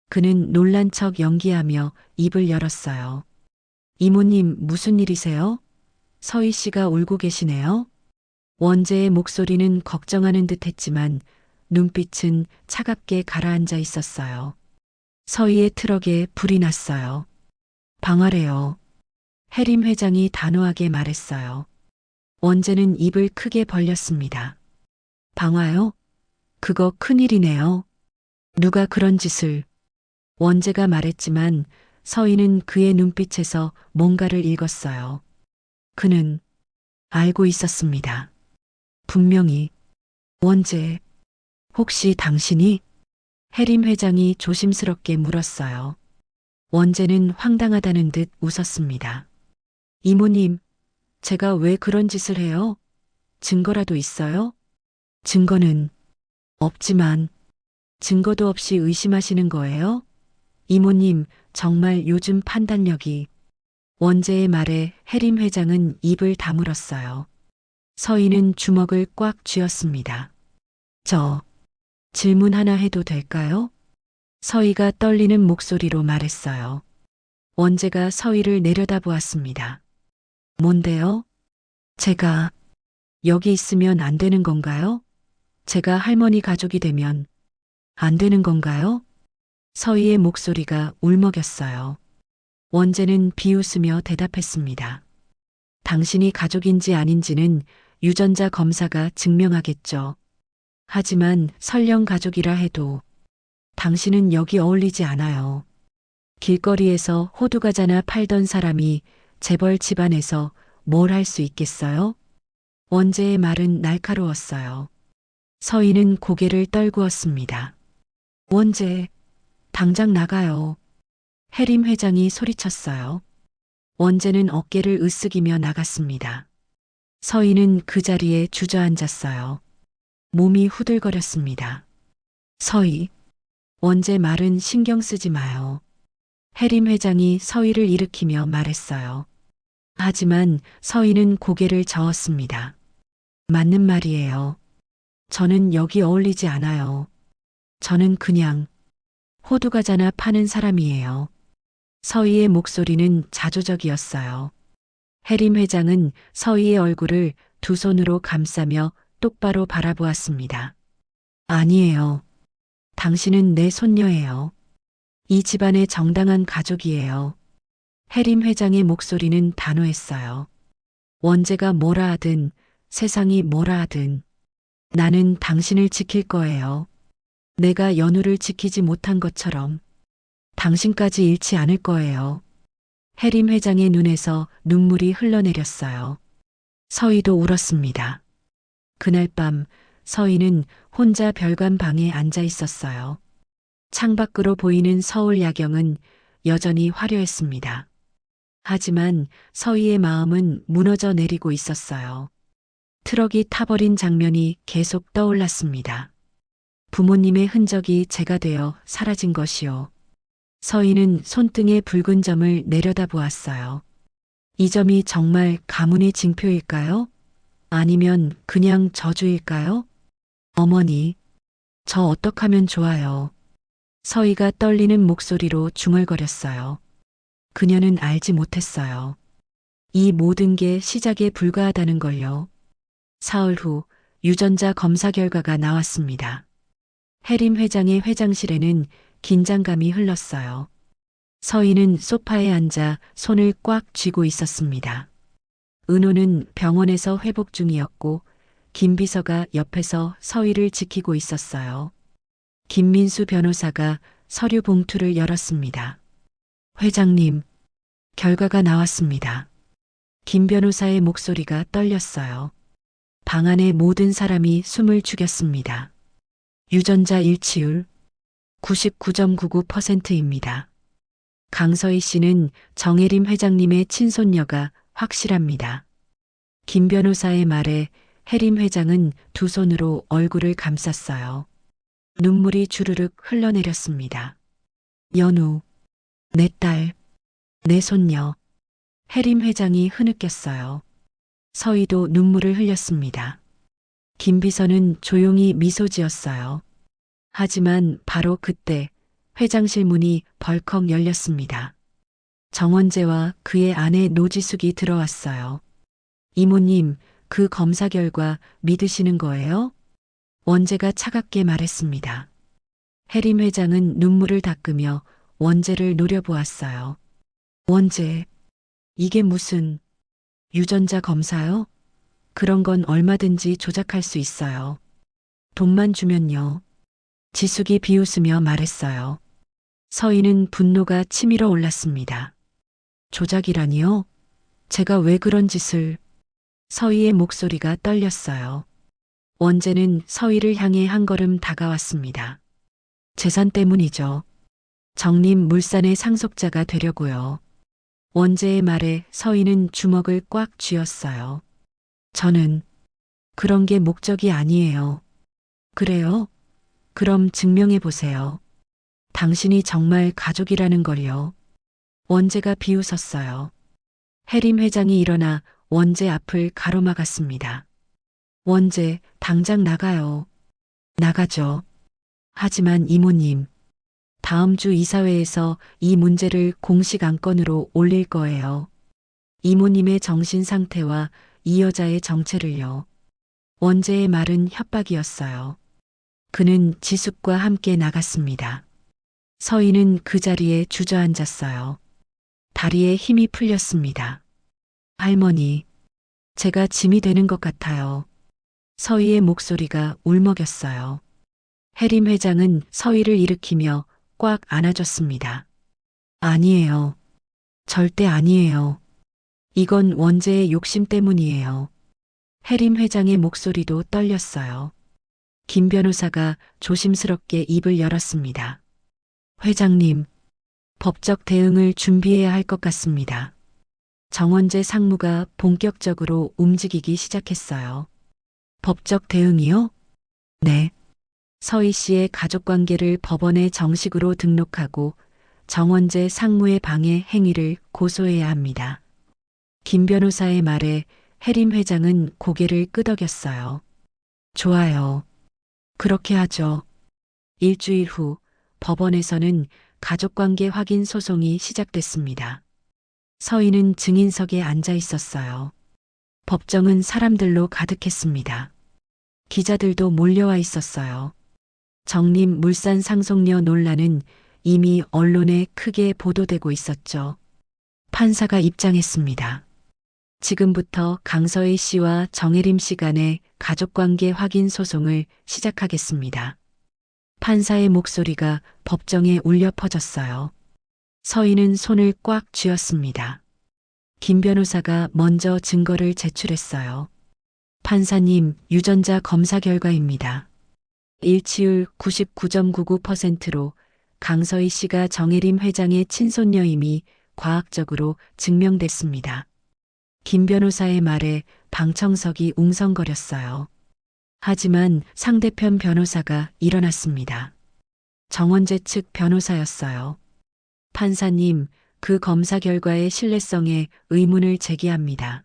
그는 놀란 척 연기하며 입을 열었어요. 이모님, 무슨 일이세요? 서희 씨가 울고 계시네요. 원재의 목소리는 걱정하는 듯 했지만 눈빛은 차갑게 가라앉아 있었어요. 서희의 트럭에 불이 났어요. 방화래요. 해림 회장이 단호하게 말했어요. 원재는 입을 크게 벌렸습니다. 방화요? 그거 큰일이네요. 누가 그런 짓을. 원재가 말했지만 서희는 그의 눈빛에서 뭔가를 읽었어요. 그는 알고 있었습니다. 분명히. 원재, 혹시 당신이? 해림 회장이 조심스럽게 물었어요. 원재는 황당하다는 듯 웃었습니다. 이모님, 제가 왜 그런 짓을 해요? 증거라도 있어요? 증거는 없지만 증거도 없이 의심하시는 거예요? 이모님, 정말 요즘 판단력이. 원재의 말에 해림 회장은 입을 다물었어요. 서희는 주먹을 꽉 쥐었습니다. 저 질문 하나 해도 될까요? 서희가 떨리는 목소리로 말했어요. 원재가 서희를 내려다보았습니다. 뭔데요? 제가 여기 있으면 안 되는 건가요? 제가 할머니 가족이 되면 안 되는 건가요? 서희의 목소리가 울먹였어요. 원재는 비웃으며 대답했습니다. 당신이 가족인지 아닌지는 유전자 검사가 증명하겠죠. 하지만 설령 가족이라 해도 당신은 여기 어울리지 않아요. 길거리에서 호두과자나 팔던 사람이 재벌 집안에서 뭘 할 수 있겠어요? 원재의 말은 날카로웠어요. 서희는 고개를 떨구었습니다. 원재, 당장 나가요. 해림 회장이 소리쳤어요. 원재는 어깨를 으쓱이며 나갔습니다. 서희는 그 자리에 주저앉았어요. 몸이 후들거렸습니다. 서희, 원재 말은 신경 쓰지 마요. 해림 회장이 서희를 일으키며 말했어요. 하지만 서희는 고개를 저었습니다. 맞는 말이에요. 저는 여기 어울리지 않아요. 저는 그냥 호두과자나 파는 사람이에요. 서희의 목소리는 자조적이었어요. 해림 회장은 서희의 얼굴을 두 손으로 감싸며 똑바로 바라보았습니다. 아니에요. 당신은 내 손녀예요. 이 집안의 정당한 가족이에요. 해림 회장의 목소리는 단호했어요. 원재가 뭐라 하든 세상이 뭐라 하든 나는 당신을 지킬 거예요. 내가 연우를 지키지 못한 것처럼 당신까지 잃지 않을 거예요. 해림 회장의 눈에서 눈물이 흘러내렸어요. 서희도 울었습니다. 그날 밤 서희는 혼자 별관 방에 앉아 있었어요. 창밖으로 보이는 서울 야경은 여전히 화려했습니다. 하지만 서희의 마음은 무너져 내리고 있었어요. 트럭이 타버린 장면이 계속 떠올랐습니다. 부모님의 흔적이 제가 되어 사라진 것이요. 서희는 손등에 붉은 점을 내려다보았어요. 이 점이 정말 가문의 징표일까요? 아니면 그냥 저주일까요? 어머니, 저 어떡하면 좋아요. 서희가 떨리는 목소리로 중얼거렸어요. 그녀는 알지 못했어요. 이 모든 게 시작에 불과하다는 걸요. 사흘 후 유전자 검사 결과가 나왔습니다. 해림 회장의 회장실에는 긴장감이 흘렀어요. 서희는 소파에 앉아 손을 꽉 쥐고 있었습니다. 은호는 병원에서 회복 중이었고 김 비서가 옆에서 서희를 지키고 있었어요. 김민수 변호사가 서류 봉투를 열었습니다. 회장님, 결과가 나왔습니다. 김 변호사의 목소리가 떨렸어요. 방 안의 모든 사람이 숨을 죽였습니다. 유전자 일치율 99.99%입니다. 강서희 씨는 정혜림 회장님의 친손녀가 확실합니다. 김 변호사의 말에 해림 회장은 두 손으로 얼굴을 감쌌어요. 눈물이 주르륵 흘러내렸습니다. 연우, 내 딸, 내 손녀. 해림 회장이 흐느꼈어요. 서희도 눈물을 흘렸습니다. 김 비서는 조용히 미소 지었어요. 하지만 바로 그때 회장실 문이 벌컥 열렸습니다. 정원재와 그의 아내 노지숙이 들어왔어요. 이모님, 그 검사 결과 믿으시는 거예요? 원재가 차갑게 말했습니다. 해림 회장은 눈물을 닦으며 원재를 노려보았어요. 원재, 이게 무슨 유전자 검사요? 그런 건 얼마든지 조작할 수 있어요. 돈만 주면요. 지숙이 비웃으며 말했어요. 서희는 분노가 치밀어 올랐습니다. 조작이라니요? 제가 왜 그런 짓을... 서희의 목소리가 떨렸어요. 원재는 서희를 향해 한 걸음 다가왔습니다. 재산 때문이죠. 정림 물산의 상속자가 되려고요. 원재의 말에 서희는 주먹을 꽉 쥐었어요. 저는 그런 게 목적이 아니에요. 그래요? 그럼 증명해 보세요. 당신이 정말 가족이라는 걸요. 원재가 비웃었어요. 해림 회장이 일어나 원재 앞을 가로막았습니다. 원재, 당장 나가요. 나가죠. 하지만 이모님, 다음 주 이사회에서 이 문제를 공식 안건으로 올릴 거예요. 이모님의 정신 상태와 이 여자의 정체를요. 원재의 말은 협박이었어요. 그는 지숙과 함께 나갔습니다. 서희는 그 자리에 주저앉았어요. 다리에 힘이 풀렸습니다. 할머니, 제가 짐이 되는 것 같아요. 서희의 목소리가 울먹였어요. 해림 회장은 서희를 일으키며 꽉 안아줬습니다. 아니에요. 절대 아니에요. 이건 원재의 욕심 때문이에요. 해림 회장의 목소리도 떨렸어요. 김 변호사가 조심스럽게 입을 열었습니다. 회장님, 법적 대응을 준비해야 할 것 같습니다. 정원재 상무가 본격적으로 움직이기 시작했어요. 법적 대응이요? 네. 서희 씨의 가족관계를 법원에 정식으로 등록하고 정원재 상무의 방해 행위를 고소해야 합니다. 김 변호사의 말에 해림 회장은 고개를 끄덕였어요. 좋아요. 그렇게 하죠. 일주일 후 법원에서는 가족관계 확인 소송이 시작됐습니다. 서희는 증인석에 앉아 있었어요. 법정은 사람들로 가득했습니다. 기자들도 몰려와 있었어요. 정림 물산 상속녀 논란은 이미 언론에 크게 보도되고 있었죠. 판사가 입장했습니다. 지금부터 강서희 씨와 정혜림 씨 간의 가족관계 확인 소송을 시작하겠습니다. 판사의 목소리가 법정에 울려 퍼졌어요. 서희는 손을 꽉 쥐었습니다. 김 변호사가 먼저 증거를 제출했어요. 판사님, 유전자 검사 결과입니다. 일치율 99.99%로 강서희 씨가 정혜림 회장의 친손녀임이 과학적으로 증명됐습니다. 김 변호사의 말에 방청석이 웅성거렸어요. 하지만 상대편 변호사가 일어났습니다. 정원재 측 변호사였어요. 판사님, 그 검사 결과의 신뢰성에 의문을 제기합니다.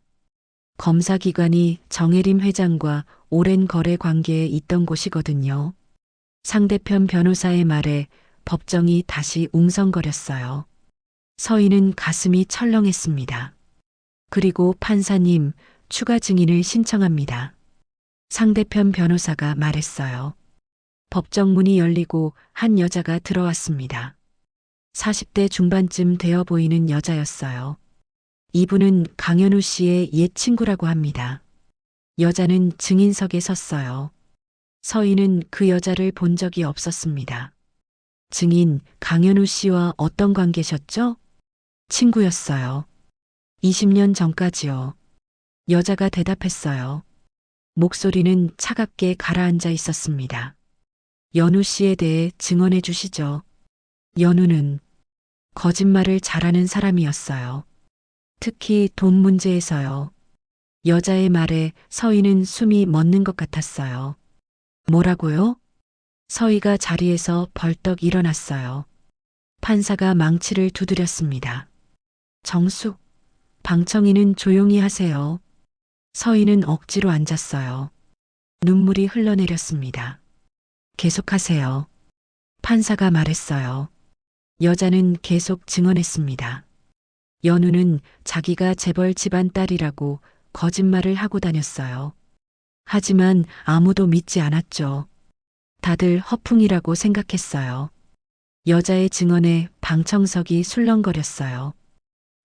검사기관이 정혜림 회장과 오랜 거래 관계에 있던 곳이거든요. 상대편 변호사의 말에 법정이 다시 웅성거렸어요. 서희는 가슴이 철렁했습니다. 그리고 판사님, 추가 증인을 신청합니다. 상대편 변호사가 말했어요. 법정 문이 열리고 한 여자가 들어왔습니다. 40대 중반쯤 되어 보이는 여자였어요. 이분은 강현우 씨의 옛 친구라고 합니다. 여자는 증인석에 섰어요. 서희는 그 여자를 본 적이 없었습니다. 증인 강현우 씨와 어떤 관계셨죠? 친구였어요. 20년 전까지요. 여자가 대답했어요. 목소리는 차갑게 가라앉아 있었습니다. 연우 씨에 대해 증언해 주시죠. 연우는 거짓말을 잘하는 사람이었어요. 특히 돈 문제에서요. 여자의 말에 서희는 숨이 멎는 것 같았어요. 뭐라고요? 서희가 자리에서 벌떡 일어났어요. 판사가 망치를 두드렸습니다. 정숙, 방청인은 조용히 하세요. 서희는 억지로 앉았어요. 눈물이 흘러내렸습니다. 계속하세요. 판사가 말했어요. 여자는 계속 증언했습니다. 연우는 자기가 재벌 집안 딸이라고 거짓말을 하고 다녔어요. 하지만 아무도 믿지 않았죠. 다들 허풍이라고 생각했어요. 여자의 증언에 방청석이 술렁거렸어요.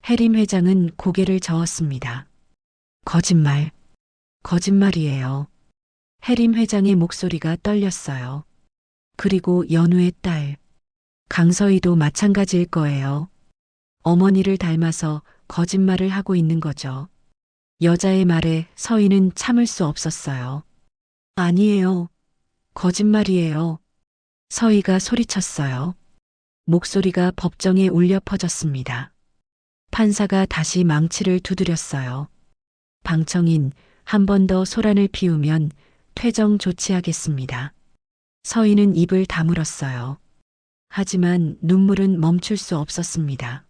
해림 회장은 고개를 저었습니다. 거짓말, 거짓말이에요. 해림 회장의 목소리가 떨렸어요. 그리고 연우의 딸, 강서희도 마찬가지일 거예요. 어머니를 닮아서 거짓말을 하고 있는 거죠. 여자의 말에 서희는 참을 수 없었어요. 아니에요. 거짓말이에요. 서희가 소리쳤어요. 목소리가 법정에 울려 퍼졌습니다. 판사가 다시 망치를 두드렸어요. 방청인, 한 번 더 소란을 피우면 퇴정 조치하겠습니다. 서희는 입을 다물었어요. 하지만 눈물은 멈출 수 없었습니다.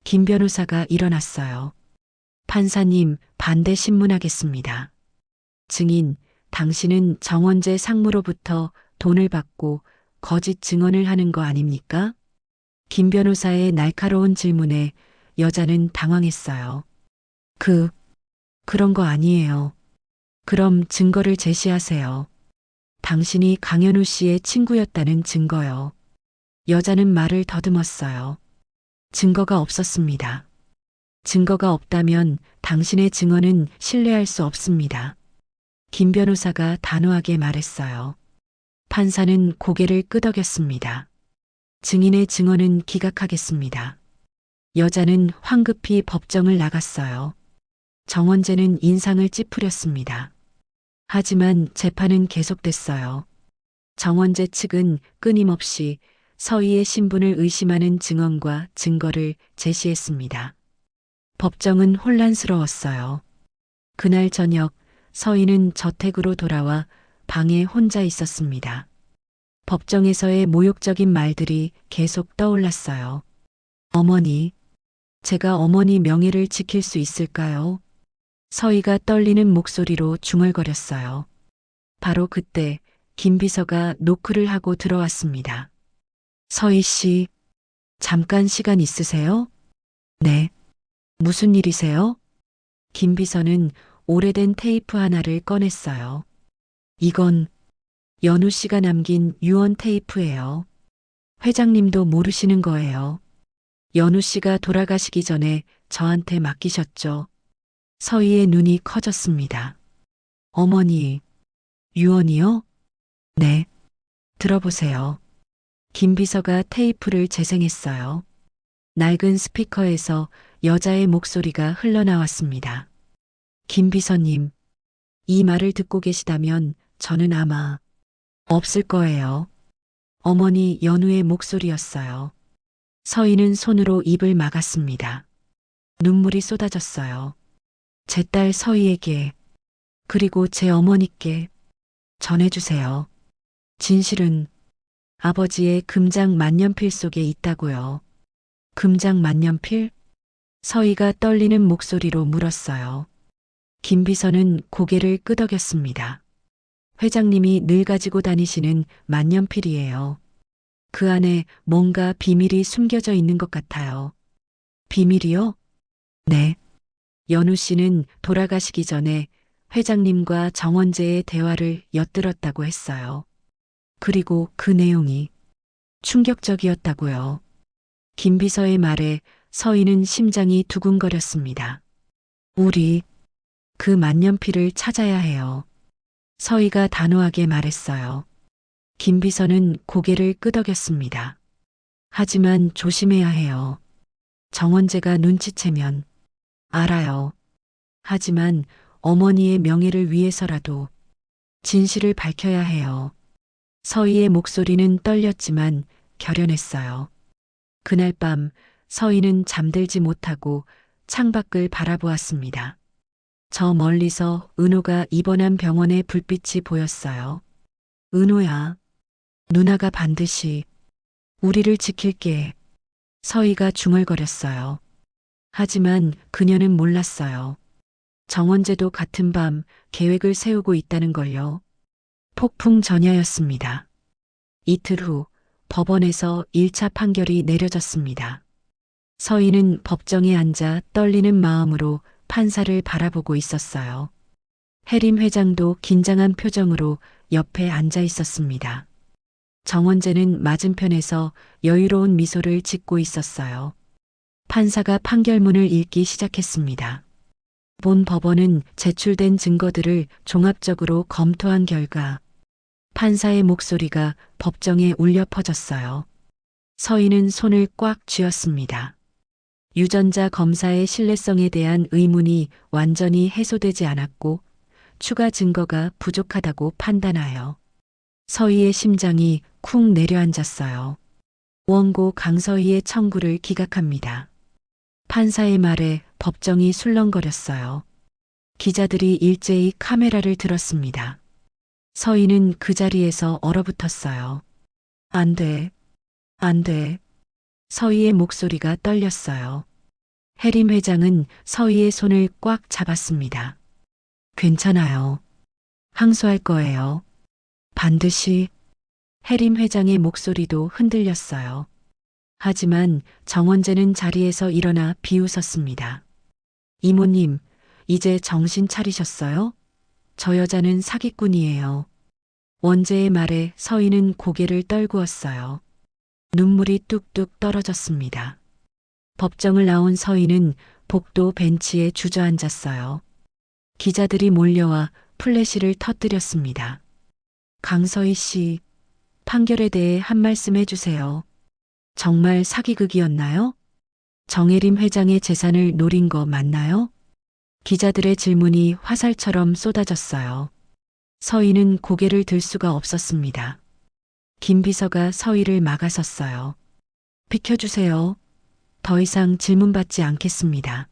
김 변호사가 일어났어요. 판사님, 반대 신문하겠습니다. 증인, 당신은 정원재 상무로부터 돈을 받고 거짓 증언을 하는 거 아닙니까? 김 변호사의 날카로운 질문에 여자는 당황했어요. 그런 거 아니에요. 그럼 증거를 제시하세요. 당신이 강현우 씨의 친구였다는 증거요. 여자는 말을 더듬었어요. 증거가 없었습니다. 증거가 없다면 당신의 증언은 신뢰할 수 없습니다. 김 변호사가 단호하게 말했어요. 판사는 고개를 끄덕였습니다. 증인의 증언은 기각하겠습니다. 여자는 황급히 법정을 나갔어요. 정원재는 인상을 찌푸렸습니다. 하지만 재판은 계속됐어요. 정원재 측은 끊임없이 서희의 신분을 의심하는 증언과 증거를 제시했습니다. 법정은 혼란스러웠어요. 그날 저녁 서희는 저택으로 돌아와 방에 혼자 있었습니다. 법정에서의 모욕적인 말들이 계속 떠올랐어요. 어머니, 제가 어머니 명예를 지킬 수 있을까요? 서희가 떨리는 목소리로 중얼거렸어요. 바로 그때 김 비서가 노크를 하고 들어왔습니다. 서희 씨, 잠깐 시간 있으세요? 네. 무슨 일이세요? 김 비서는 오래된 테이프 하나를 꺼냈어요. 이건 연우 씨가 남긴 유언 테이프예요. 회장님도 모르시는 거예요. 연우 씨가 돌아가시기 전에 저한테 맡기셨죠. 서희의 눈이 커졌습니다. 어머니, 유언이요? 네. 들어보세요. 김 비서가 테이프를 재생했어요. 낡은 스피커에서 여자의 목소리가 흘러나왔습니다. 김 비서님, 이 말을 듣고 계시다면 저는 아마 없을 거예요. 어머니 연우의 목소리였어요. 서희는 손으로 입을 막았습니다. 눈물이 쏟아졌어요. 제 딸 서희에게, 그리고 제 어머니께 전해주세요. 진실은 아버지의 금장 만년필 속에 있다고요. 금장 만년필? 서희가 떨리는 목소리로 물었어요. 김 비서는 고개를 끄덕였습니다. 회장님이 늘 가지고 다니시는 만년필이에요. 그 안에 뭔가 비밀이 숨겨져 있는 것 같아요. 비밀이요? 네. 연우 씨는 돌아가시기 전에 회장님과 정원재의 대화를 엿들었다고 했어요. 그리고 그 내용이 충격적이었다고요. 김 비서의 말에 서희는 심장이 두근거렸습니다. 우리 그 만년필을 찾아야 해요. 서희가 단호하게 말했어요. 김 비서는 고개를 끄덕였습니다. 하지만 조심해야 해요. 정원재가 눈치채면. 알아요. 하지만 어머니의 명예를 위해서라도 진실을 밝혀야 해요. 서희의 목소리는 떨렸지만 결연했어요. 그날 밤 서희는 잠들지 못하고 창밖을 바라보았습니다. 저 멀리서 은호가 입원한 병원의 불빛이 보였어요. 은호야, 누나가 반드시 우리를 지킬게. 서희가 중얼거렸어요. 하지만 그녀는 몰랐어요. 정원재도 같은 밤 계획을 세우고 있다는 걸요. 폭풍 전야였습니다. 이틀 후 법원에서 1차 판결이 내려졌습니다. 서희는 법정에 앉아 떨리는 마음으로 판사를 바라보고 있었어요. 해림 회장도 긴장한 표정으로 옆에 앉아 있었습니다. 정원재는 맞은편에서 여유로운 미소를 짓고 있었어요. 판사가 판결문을 읽기 시작했습니다. 본 법원은 제출된 증거들을 종합적으로 검토한 결과 판사의 목소리가 법정에 울려 퍼졌어요. 서희는 손을 꽉 쥐었습니다. 유전자 검사의 신뢰성에 대한 의문이 완전히 해소되지 않았고 추가 증거가 부족하다고 판단하여 서희의 심장이 쿵 내려앉았어요. 원고 강서희의 청구를 기각합니다. 판사의 말에 법정이 술렁거렸어요. 기자들이 일제히 카메라를 들었습니다. 서희는 그 자리에서 얼어붙었어요. 안 돼. 안 돼. 서희의 목소리가 떨렸어요. 해림 회장은 서희의 손을 꽉 잡았습니다. 괜찮아요. 항소할 거예요. 반드시. 해림 회장의 목소리도 흔들렸어요. 하지만 정원재는 자리에서 일어나 비웃었습니다. 이모님, 이제 정신 차리셨어요? 저 여자는 사기꾼이에요. 원재의 말에 서희는 고개를 떨구었어요. 눈물이 뚝뚝 떨어졌습니다. 법정을 나온 서희는 복도 벤치에 주저앉았어요. 기자들이 몰려와 플래시를 터뜨렸습니다. 강서희 씨, 판결에 대해 한 말씀 해주세요. 정말 사기극이었나요? 정혜림 회장의 재산을 노린 거 맞나요? 기자들의 질문이 화살처럼 쏟아졌어요. 서희는 고개를 들 수가 없었습니다. 김 비서가 서희를 막아섰어요. 비켜주세요. 더 이상 질문받지 않겠습니다.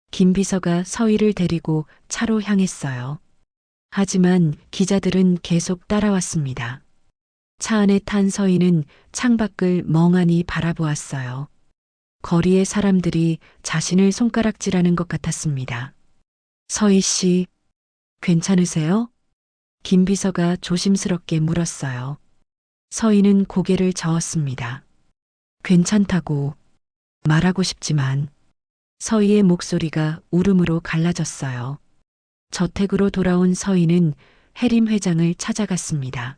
김 비서가 서희를 데리고 차로 향했어요. 하지만 기자들은 계속 따라왔습니다. 차 안에 탄 서희는 창밖을 멍하니 바라보았어요. 거리의 사람들이 자신을 손가락질하는 것 같았습니다. 서희 씨, 괜찮으세요? 김 비서가 조심스럽게 물었어요. 서희는 고개를 저었습니다. 괜찮다고 말하고 싶지만 서희의 목소리가 울음으로 갈라졌어요. 저택으로 돌아온 서희는 해림 회장을 찾아갔습니다.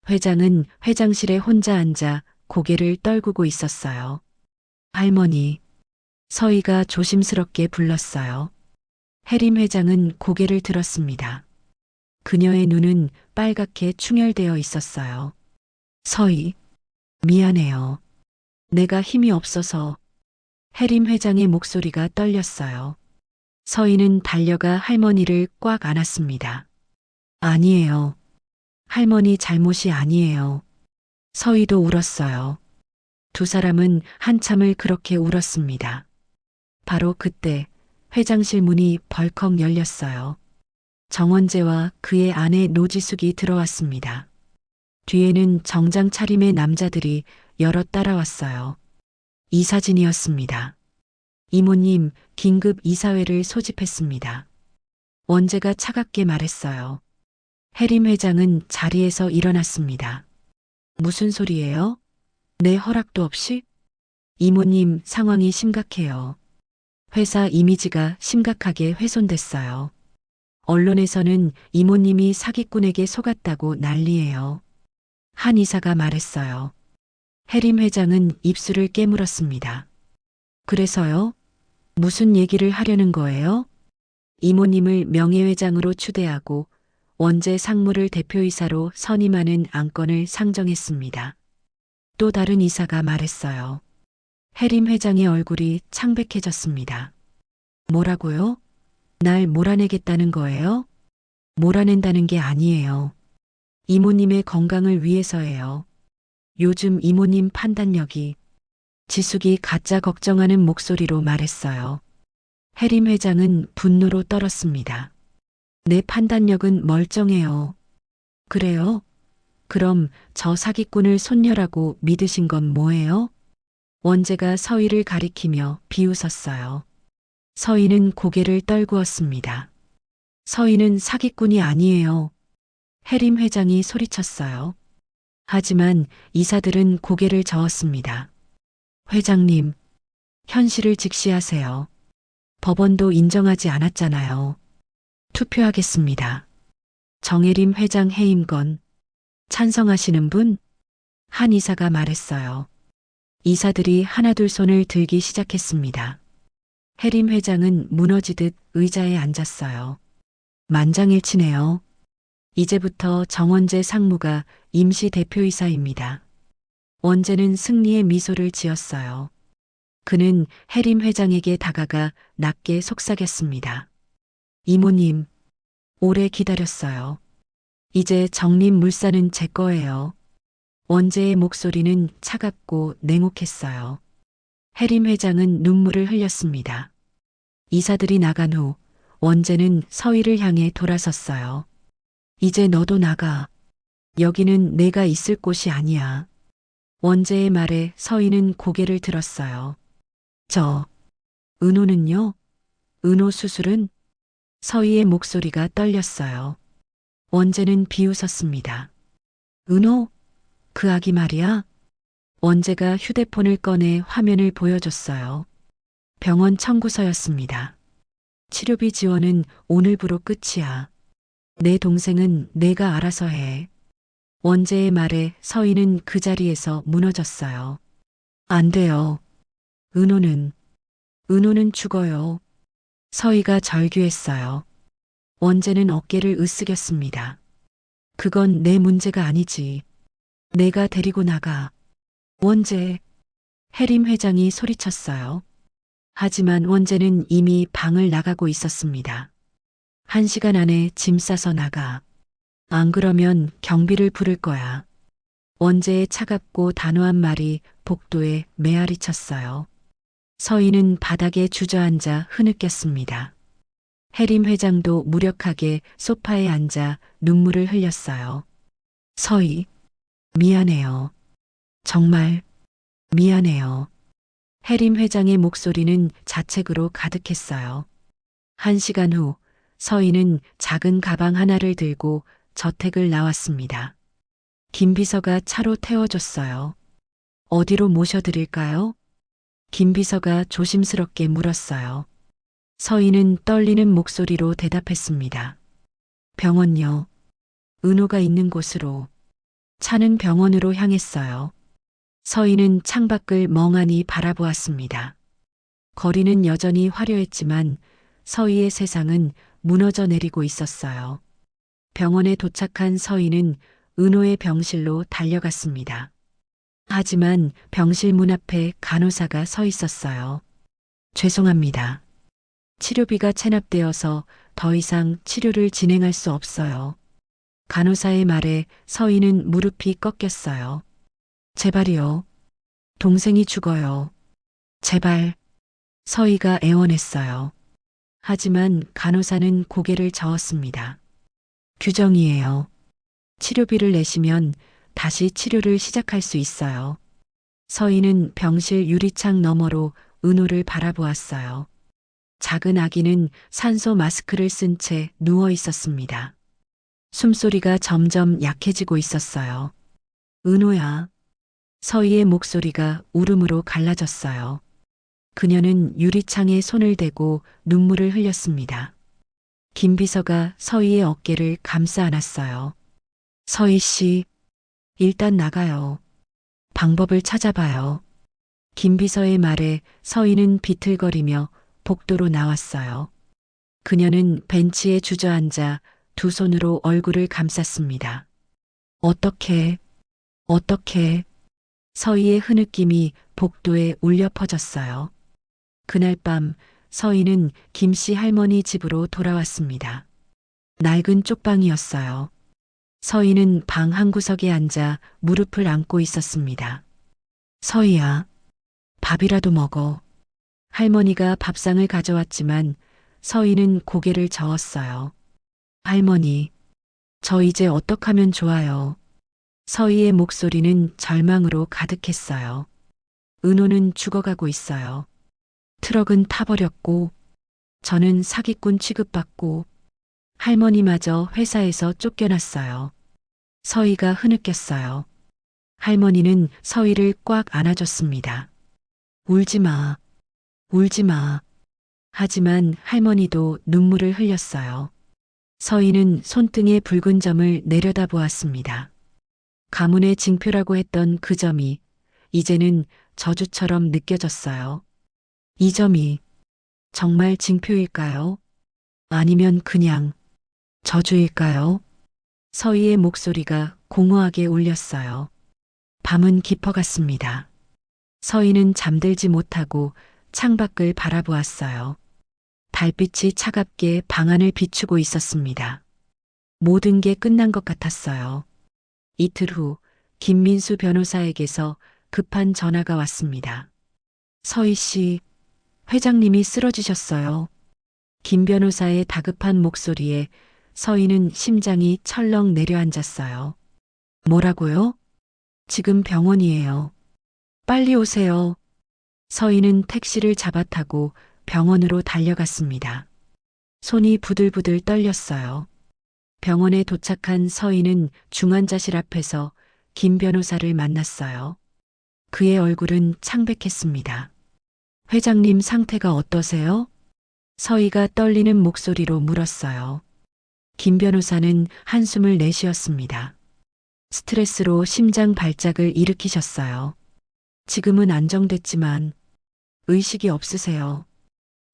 회장은 회장실에 혼자 앉아 고개를 떨구고 있었어요. 할머니, 서희가 조심스럽게 불렀어요. 해림 회장은 고개를 들었습니다. 그녀의 눈은 빨갛게 충혈되어 있었어요. 서희, 미안해요. 내가 힘이 없어서. 해림 회장의 목소리가 떨렸어요. 서희는 달려가 할머니를 꽉 안았습니다. 아니에요. 할머니 잘못이 아니에요. 서희도 울었어요. 두 사람은 한참을 그렇게 울었습니다. 바로 그때 회장실 문이 벌컥 열렸어요. 정원재와 그의 아내 노지숙이 들어왔습니다. 뒤에는 정장 차림의 남자들이 여러 따라왔어요. 이사진이었습니다. 이모님, 긴급 이사회를 소집했습니다. 원재가 차갑게 말했어요. 해림 회장은 자리에서 일어났습니다. 무슨 소리예요? 내 허락도 없이? 이모님, 상황이 심각해요. 회사 이미지가 심각하게 훼손됐어요. 언론에서는 이모님이 사기꾼에게 속았다고 난리예요. 한 이사가 말했어요. 해림 회장은 입술을 깨물었습니다. 그래서요? 무슨 얘기를 하려는 거예요? 이모님을 명예회장으로 추대하고 원재 상무를 대표이사로 선임하는 안건을 상정했습니다. 또 다른 이사가 말했어요. 해림 회장의 얼굴이 창백해졌습니다. 뭐라고요? 날 몰아내겠다는 거예요? 몰아낸다는 게 아니에요. 이모님의 건강을 위해서예요. 요즘 이모님 판단력이. 지숙이 가짜 걱정하는 목소리로 말했어요. 해림 회장은 분노로 떨었습니다. 내 판단력은 멀쩡해요. 그래요? 그럼 저 사기꾼을 손녀라고 믿으신 건 뭐예요? 원재가 서희를 가리키며 비웃었어요. 서희는 고개를 떨구었습니다. 서희는 사기꾼이 아니에요. 해림 회장이 소리쳤어요. 하지만 이사들은 고개를 저었습니다. 회장님, 현실을 직시하세요. 법원도 인정하지 않았잖아요. 투표하겠습니다. 정혜림 회장 해임건 찬성하시는 분? 한 이사가 말했어요. 이사들이 하나둘 손을 들기 시작했습니다. 해림 회장은 무너지듯 의자에 앉았어요. 만장일치네요. 이제부터 정원재 상무가 임시 대표이사입니다. 원재는 승리의 미소를 지었어요. 그는 해림 회장에게 다가가 낮게 속삭였습니다. 이모님, 오래 기다렸어요. 이제 정림물산은 제 거예요. 원재의 목소리는 차갑고 냉혹했어요. 해림 회장은 눈물을 흘렸습니다. 이사들이 나간 후 원재는 서희를 향해 돌아섰어요. 이제 너도 나가. 여기는 내가 있을 곳이 아니야. 원재의 말에 서희는 고개를 들었어요. 은호는요? 은호 수술은? 서희의 목소리가 떨렸어요. 원재는 비웃었습니다. 은호? 그 아기 말이야? 원재가 휴대폰을 꺼내 화면을 보여줬어요. 병원 청구서였습니다. 치료비 지원은 오늘부로 끝이야. 내 동생은 내가 알아서 해. 원재의 말에 서희는 그 자리에서 무너졌어요. 안 돼요. 은호는 죽어요. 서희가 절규했어요. 원재는 어깨를 으쓱였습니다. 그건 내 문제가 아니지. 내가 데리고 나가. 원재, 해림 회장이 소리쳤어요. 하지만 원재는 이미 방을 나가고 있었습니다. 1시간 안에 짐 싸서 나가. 안 그러면 경비를 부를 거야. 원재의 차갑고 단호한 말이 복도에 메아리 쳤어요. 서희는 바닥에 주저앉아 흐느꼈습니다. 해림 회장도 무력하게 소파에 앉아 눈물을 흘렸어요. 서희, 미안해요. 정말 미안해요. 해림 회장의 목소리는 자책으로 가득했어요. 1시간 후 서희는 작은 가방 하나를 들고 저택을 나왔습니다. 김 비서가 차로 태워줬어요. 어디로 모셔드릴까요? 김 비서가 조심스럽게 물었어요. 서희는 떨리는 목소리로 대답했습니다. 병원요. 은호가 있는 곳으로. 차는 병원으로 향했어요. 서희는 창밖을 멍하니 바라보았습니다. 거리는 여전히 화려했지만 서희의 세상은 무너져 내리고 있었어요. 병원에 도착한 서희는 은호의 병실로 달려갔습니다. 하지만 병실 문 앞에 간호사가 서 있었어요. 죄송합니다. 치료비가 체납되어서 더 이상 치료를 진행할 수 없어요. 간호사의 말에 서희는 무릎이 꺾였어요. 제발이요. 동생이 죽어요. 제발. 서희가 애원했어요. 하지만 간호사는 고개를 저었습니다. 규정이에요. 치료비를 내시면 다시 치료를 시작할 수 있어요. 서희는 병실 유리창 너머로 은호를 바라보았어요. 작은 아기는 산소 마스크를 쓴 채 누워 있었습니다. 숨소리가 점점 약해지고 있었어요. 은호야. 서희의 목소리가 울음으로 갈라졌어요. 그녀는 유리창에 손을 대고 눈물을 흘렸습니다. 김 비서가 서희의 어깨를 감싸 안았어요. 서희 씨, 일단 나가요. 방법을 찾아봐요. 김 비서의 말에 서희는 비틀거리며 복도로 나왔어요. 그녀는 벤치에 주저앉아 두 손으로 얼굴을 감쌌습니다. 어떻게 서희의 흐느낌이 복도에 울려 퍼졌어요. 그날 밤 서희는 김씨 할머니 집으로 돌아왔습니다. 낡은 쪽방이었어요. 서희는 방 한구석에 앉아 무릎을 안고 있었습니다. 서희야, 밥이라도 먹어. 할머니가 밥상을 가져왔지만 서희는 고개를 저었어요. 할머니, 저 이제 어떡하면 좋아요. 서희의 목소리는 절망으로 가득했어요. 은호는 죽어가고 있어요. 트럭은 타버렸고, 저는 사기꾼 취급받고, 할머니마저 회사에서 쫓겨났어요. 서희가 흐느꼈어요. 할머니는 서희를 꽉 안아줬습니다. 울지 마. 울지 마. 하지만 할머니도 눈물을 흘렸어요. 서희는 손등에 붉은 점을 내려다보았습니다. 가문의 징표라고 했던 그 점이 이제는 저주처럼 느껴졌어요. 이 점이 정말 징표일까요? 아니면 그냥 저주일까요? 서희의 목소리가 공허하게 울렸어요. 밤은 깊어갔습니다. 서희는 잠들지 못하고 창밖을 바라보았어요. 달빛이 차갑게 방 안을 비추고 있었습니다. 모든 게 끝난 것 같았어요. 이틀 후 김민수 변호사에게서 급한 전화가 왔습니다. 서희 씨, 회장님이 쓰러지셨어요. 김 변호사의 다급한 목소리에 서희는 심장이 철렁 내려앉았어요. 뭐라고요? 지금 병원이에요. 빨리 오세요. 서희는 택시를 잡아타고 병원으로 달려갔습니다. 손이 부들부들 떨렸어요. 병원에 도착한 서희는 중환자실 앞에서 김 변호사를 만났어요. 그의 얼굴은 창백했습니다. 회장님 상태가 어떠세요? 서희가 떨리는 목소리로 물었어요. 김 변호사는 한숨을 내쉬었습니다. 스트레스로 심장 발작을 일으키셨어요. 지금은 안정됐지만 의식이 없으세요.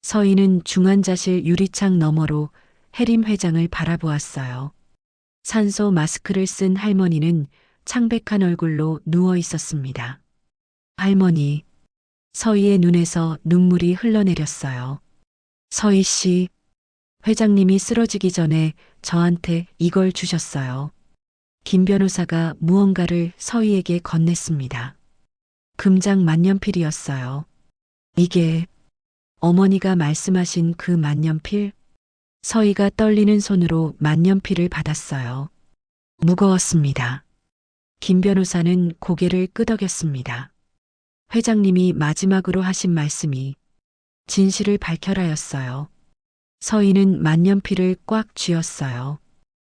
서희는 중환자실 유리창 너머로 해림 회장을 바라보았어요. 산소 마스크를 쓴 할머니는 창백한 얼굴로 누워 있었습니다. 할머니, 서희의 눈에서 눈물이 흘러내렸어요. 서희 씨, 회장님이 쓰러지기 전에 저한테 이걸 주셨어요. 김 변호사가 무언가를 서희에게 건넸습니다. 금장 만년필이었어요. 이게 어머니가 말씀하신 그 만년필? 서희가 떨리는 손으로 만년필을 받았어요. 무거웠습니다. 김 변호사는 고개를 끄덕였습니다. 회장님이 마지막으로 하신 말씀이 진실을 밝혀라였어요. 서희는 만년필을 꽉 쥐었어요.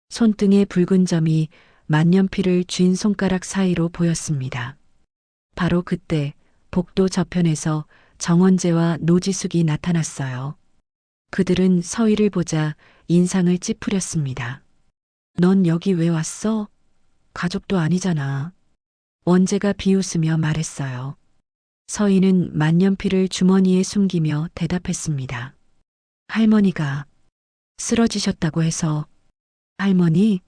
손등의 붉은 점이 만년필을 쥔 손가락 사이로 보였습니다. 바로 그때 복도 저편에서 정원재와 노지숙이 나타났어요. 그들은 서희를 보자 인상을 찌푸렸습니다. 넌 여기 왜 왔어? 가족도 아니잖아. 원재가 비웃으며 말했어요. 서희는 만년필을 주머니에 숨기며 대답했습니다. 할머니가 쓰러지셨다고 해서. 할머니?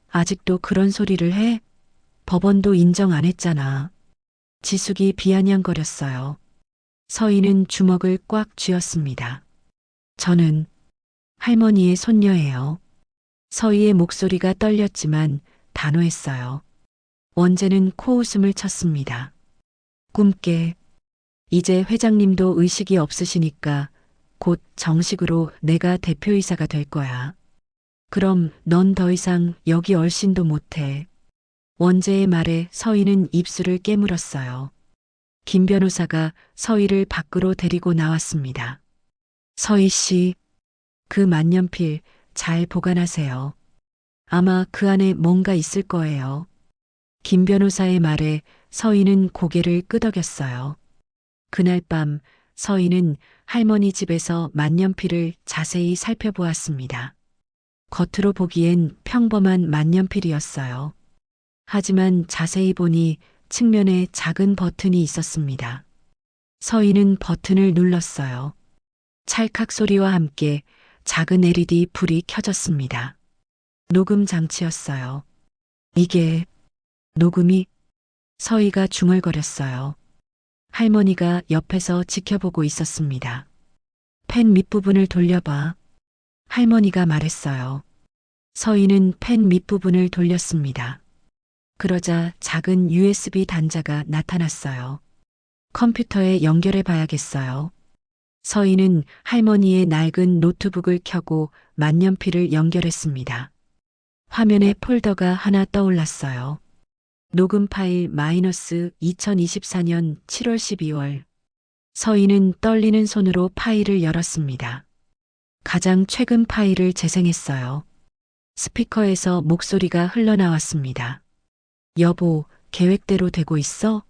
아직도 그런 소리를 해? 법원도 인정 안 했잖아. 지숙이 비아냥거렸어요. 서희는 주먹을 꽉 쥐었습니다. 저는 할머니의 손녀예요. 서희의 목소리가 떨렸지만 단호했어요. 원재는 코웃음을 쳤습니다. 꿈깨. 이제 회장님도 의식이 없으시니까 곧 정식으로 내가 대표이사가 될 거야. 그럼 넌 더 이상 여기 얼씬도 못해. 원재의 말에 서희는 입술을 깨물었어요. 김 변호사가 서희를 밖으로 데리고 나왔습니다. 서희 씨, 그 만년필 잘 보관하세요. 아마 그 안에 뭔가 있을 거예요. 김 변호사의 말에 서희는 고개를 끄덕였어요. 그날 밤 서희는 할머니 집에서 만년필을 자세히 살펴보았습니다. 겉으로 보기엔 평범한 만년필이었어요. 하지만 자세히 보니 측면에 작은 버튼이 있었습니다. 서희는 버튼을 눌렀어요. 찰칵 소리와 함께 작은 LED 불이 켜졌습니다. 녹음 장치였어요. 이게 녹음이? 서희가 중얼거렸어요. 할머니가 옆에서 지켜보고 있었습니다. 펜 밑부분을 돌려봐. 할머니가 말했어요. 서희는 펜 밑부분을 돌렸습니다. 그러자 작은 USB 단자가 나타났어요. 컴퓨터에 연결해 봐야겠어요. 서희는 할머니의 낡은 노트북을 켜고 만년필을 연결했습니다. 화면에 폴더가 하나 떠올랐어요. 녹음 파일 마이너스 2024년 7월 12월. 서희는 떨리는 손으로 파일을 열었습니다. 가장 최근 파일을 재생했어요. 스피커에서 목소리가 흘러나왔습니다. 여보, 계획대로 되고 있어?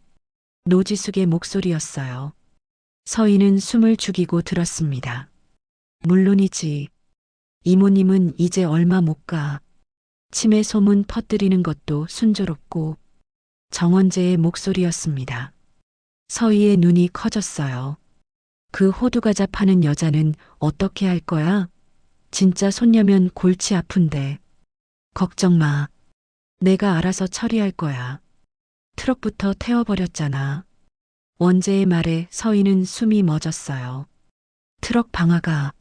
노지숙의 목소리였어요. 서희는 숨을 죽이고 들었습니다. 물론이지. 이모님은 이제 얼마 못 가. 치매 소문 퍼뜨리는 것도 순조롭고. 정원재의 목소리였습니다. 서희의 눈이 커졌어요. 그 호두과자 파는 여자는 어떻게 할 거야? 진짜 손녀면 골치 아픈데. 걱정 마. 내가 알아서 처리할 거야. 트럭부터 태워버렸잖아. 원재의 말에 서희는 숨이 멎었어요. 트럭 방아가.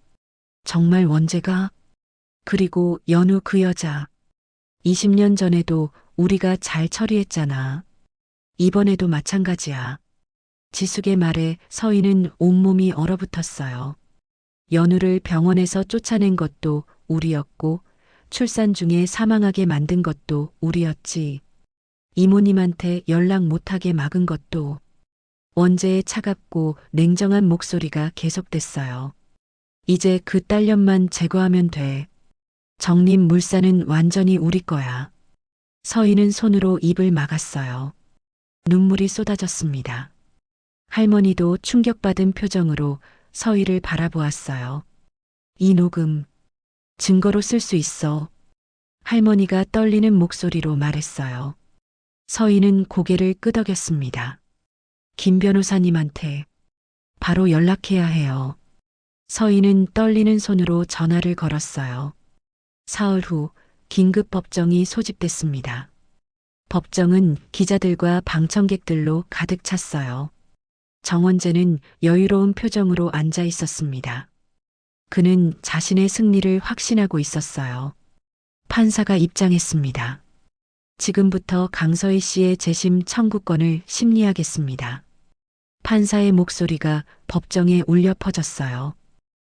정말 원재가? 그리고 연우 그 여자. 20년 전에도 우리가 잘 처리했잖아. 이번에도 마찬가지야. 지숙의 말에 서희는 온몸이 얼어붙었어요. 연우를 병원에서 쫓아낸 것도 우리였고 출산 중에 사망하게 만든 것도 우리였지. 이모님한테 연락 못하게 막은 것도. 원재의 차갑고 냉정한 목소리가 계속됐어요. 이제 그 딸년만 제거하면 돼. 정림물산은 완전히 우리 거야. 서희는 손으로 입을 막았어요. 눈물이 쏟아졌습니다. 할머니도 충격받은 표정으로 서희를 바라보았어요. 이 녹음, 증거로 쓸 수 있어. 할머니가 떨리는 목소리로 말했어요. 서희는 고개를 끄덕였습니다. 김 변호사님한테 바로 연락해야 해요. 서희는 떨리는 손으로 전화를 걸었어요. 사흘 후 긴급 법정이 소집됐습니다. 법정은 기자들과 방청객들로 가득 찼어요. 정원재는 여유로운 표정으로 앉아 있었습니다. 그는 자신의 승리를 확신하고 있었어요. 판사가 입장했습니다. 지금부터 강서희 씨의 재심 청구권을 심리하겠습니다. 판사의 목소리가 법정에 울려 퍼졌어요.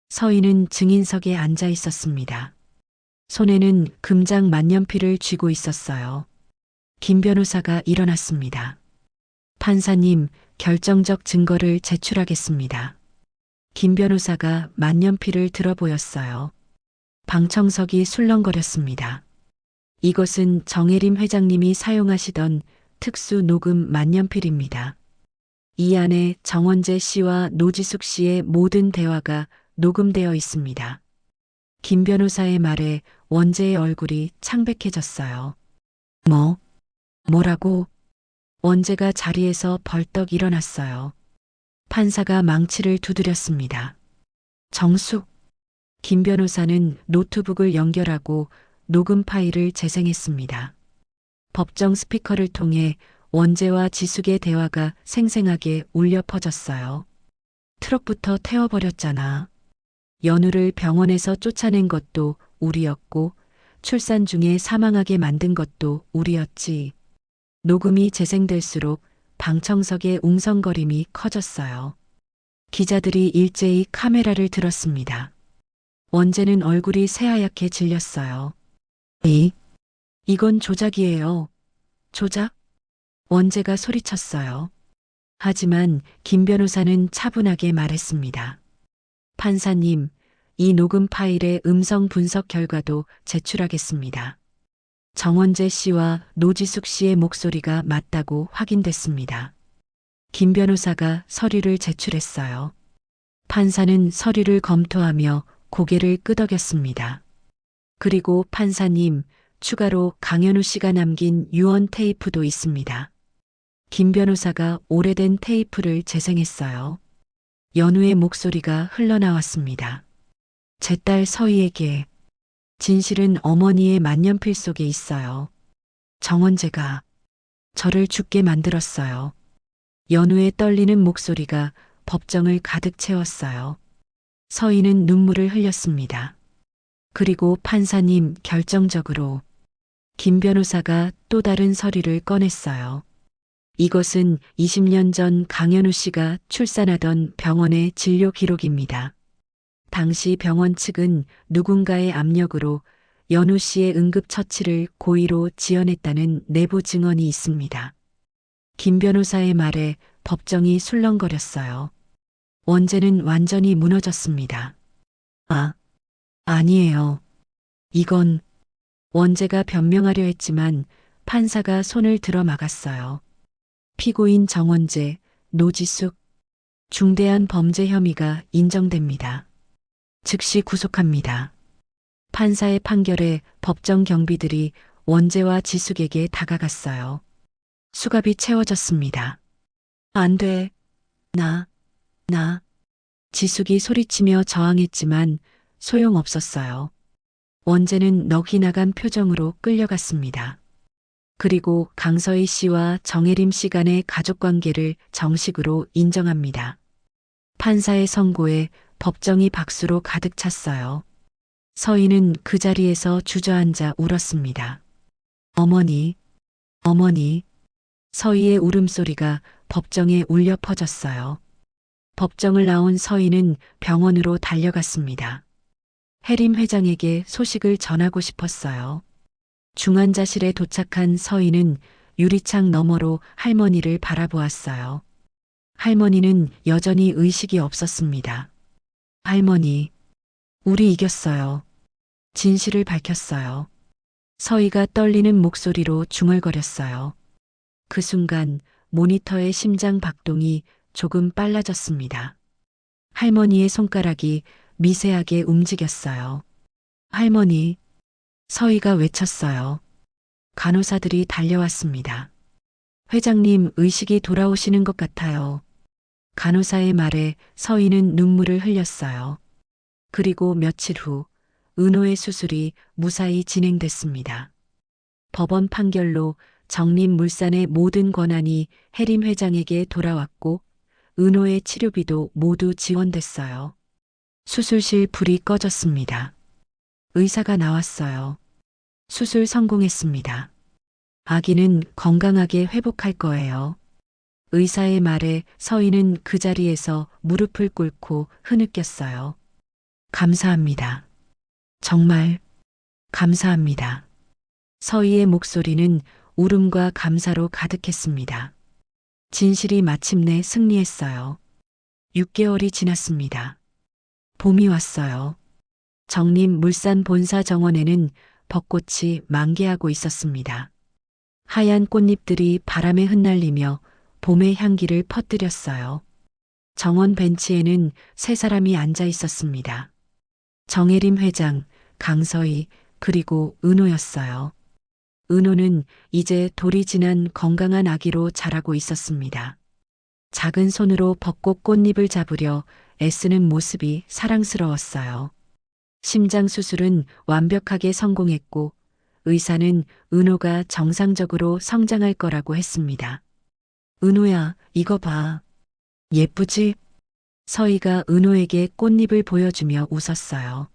서희는 증인석에 앉아 있었습니다. 손에는 금장 만년필을 쥐고 있었어요. 김 변호사가 일어났습니다. 판사님, 결정적 증거를 제출하겠습니다. 김 변호사가 만년필을 들어 보였어요. 방청석이 술렁거렸습니다. 이것은 정혜림 회장님이 사용하시던 특수 녹음 만년필입니다. 이 안에 정원재 씨와 노지숙 씨의 모든 대화가 녹음되어 있습니다. 김 변호사의 말에 원재의 얼굴이 창백해졌어요. 뭐라고? 원재가 자리에서 벌떡 일어났어요. 판사가 망치를 두드렸습니다. 정숙. 김 변호사는 노트북을 연결하고 녹음 파일을 재생했습니다. 법정 스피커를 통해 원재와 지숙의 대화가 생생하게 울려 퍼졌어요. 트럭부터 태워버렸잖아. 연우를 병원에서 쫓아낸 것도 우리였고 출산 중에 사망하게 만든 것도 우리였지. 녹음이 재생될수록 방청석의 웅성거림이 커졌어요. 기자들이 일제히 카메라를 들었습니다. 원재는 얼굴이 새하얗게 질렸어요. 이건 조작이에요. 조작? 원재가 소리쳤어요. 하지만 김 변호사는 차분하게 말했습니다. 판사님, 이 녹음 파일의 음성 분석 결과도 제출하겠습니다. 정원재 씨와 노지숙 씨의 목소리가 맞다고 확인됐습니다. 김 변호사가 서류를 제출했어요. 판사는 서류를 검토하며 고개를 끄덕였습니다. 그리고 판사님, 추가로 강현우 씨가 남긴 유언 테이프도 있습니다. 김 변호사가 오래된 테이프를 재생했어요. 연우의 목소리가 흘러나왔습니다. 제 딸 서희에게. 진실은 어머니의 만년필 속에 있어요. 정원재가 저를 죽게 만들었어요. 연우의 떨리는 목소리가 법정을 가득 채웠어요. 서희는 눈물을 흘렸습니다. 그리고 판사님, 결정적으로 김 변호사가 또 다른 서류를 꺼냈어요. 이것은 20년 전 강현우 씨가 출산하던 병원의 진료 기록입니다. 당시 병원 측은 누군가의 압력으로 연우 씨의 응급처치를 고의로 지연했다는 내부 증언이 있습니다. 김 변호사의 말에 법정이 술렁거렸어요. 원재는 완전히 무너졌습니다. 아니에요. 이건 원재가 변명하려 했지만 판사가 손을 들어 막았어요. 피고인 정원재, 노지숙, 중대한 범죄 혐의가 인정됩니다. 즉시 구속합니다. 판사의 판결에 법정 경비들이 원재와 지숙에게 다가갔어요. 수갑이 채워졌습니다. 안 돼. 나. 지숙이 소리치며 저항했지만 소용없었어요. 원재는 넋이 나간 표정으로 끌려갔습니다. 그리고 강서희 씨와 정혜림 씨 간의 가족관계를 정식으로 인정합니다. 판사의 선고에 법정이 박수로 가득 찼어요. 서희는 그 자리에서 주저앉아 울었습니다. 어머니. 서희의 울음소리가 법정에 울려 퍼졌어요. 법정을 나온 서희는 병원으로 달려갔습니다. 혜림 회장에게 소식을 전하고 싶었어요. 중환자실에 도착한 서희는 유리창 너머로 할머니를 바라보았어요. 할머니는 여전히 의식이 없었습니다. 할머니, 우리 이겼어요. 진실을 밝혔어요. 서희가 떨리는 목소리로 중얼거렸어요. 그 순간 모니터의 심장 박동이 조금 빨라졌습니다. 할머니의 손가락이 미세하게 움직였어요. 할머니, 서희가 외쳤어요. 간호사들이 달려왔습니다. 회장님, 의식이 돌아오시는 것 같아요. 간호사의 말에 서희는 눈물을 흘렸어요. 그리고 며칠 후 은호의 수술이 무사히 진행됐습니다. 법원 판결로 정림물산의 모든 권한이 혜림 회장에게 돌아왔고 은호의 치료비도 모두 지원됐어요. 수술실 불이 꺼졌습니다. 의사가 나왔어요. 수술 성공했습니다. 아기는 건강하게 회복할 거예요. 의사의 말에 서희는 그 자리에서 무릎을 꿇고 흐느꼈어요. 감사합니다. 정말 감사합니다. 서희의 목소리는 울음과 감사로 가득했습니다. 진실이 마침내 승리했어요. 6개월이 지났습니다. 봄이 왔어요. 정림 물산 본사 정원에는 벚꽃이 만개하고 있었습니다. 하얀 꽃잎들이 바람에 흩날리며 봄의 향기를 퍼뜨렸어요. 정원 벤치에는 세 사람이 앉아 있었습니다. 정혜림 회장, 강서희, 그리고 은호였어요. 은호는 이제 돌이 지난 건강한 아기로 자라고 있었습니다. 작은 손으로 벚꽃 꽃잎을 잡으려 애쓰는 모습이 사랑스러웠어요. 심장 수술은 완벽하게 성공했고 의사는 은호가 정상적으로 성장할 거라고 했습니다. 은호야, 이거 봐. 예쁘지? 서희가 은호에게 꽃잎을 보여주며 웃었어요.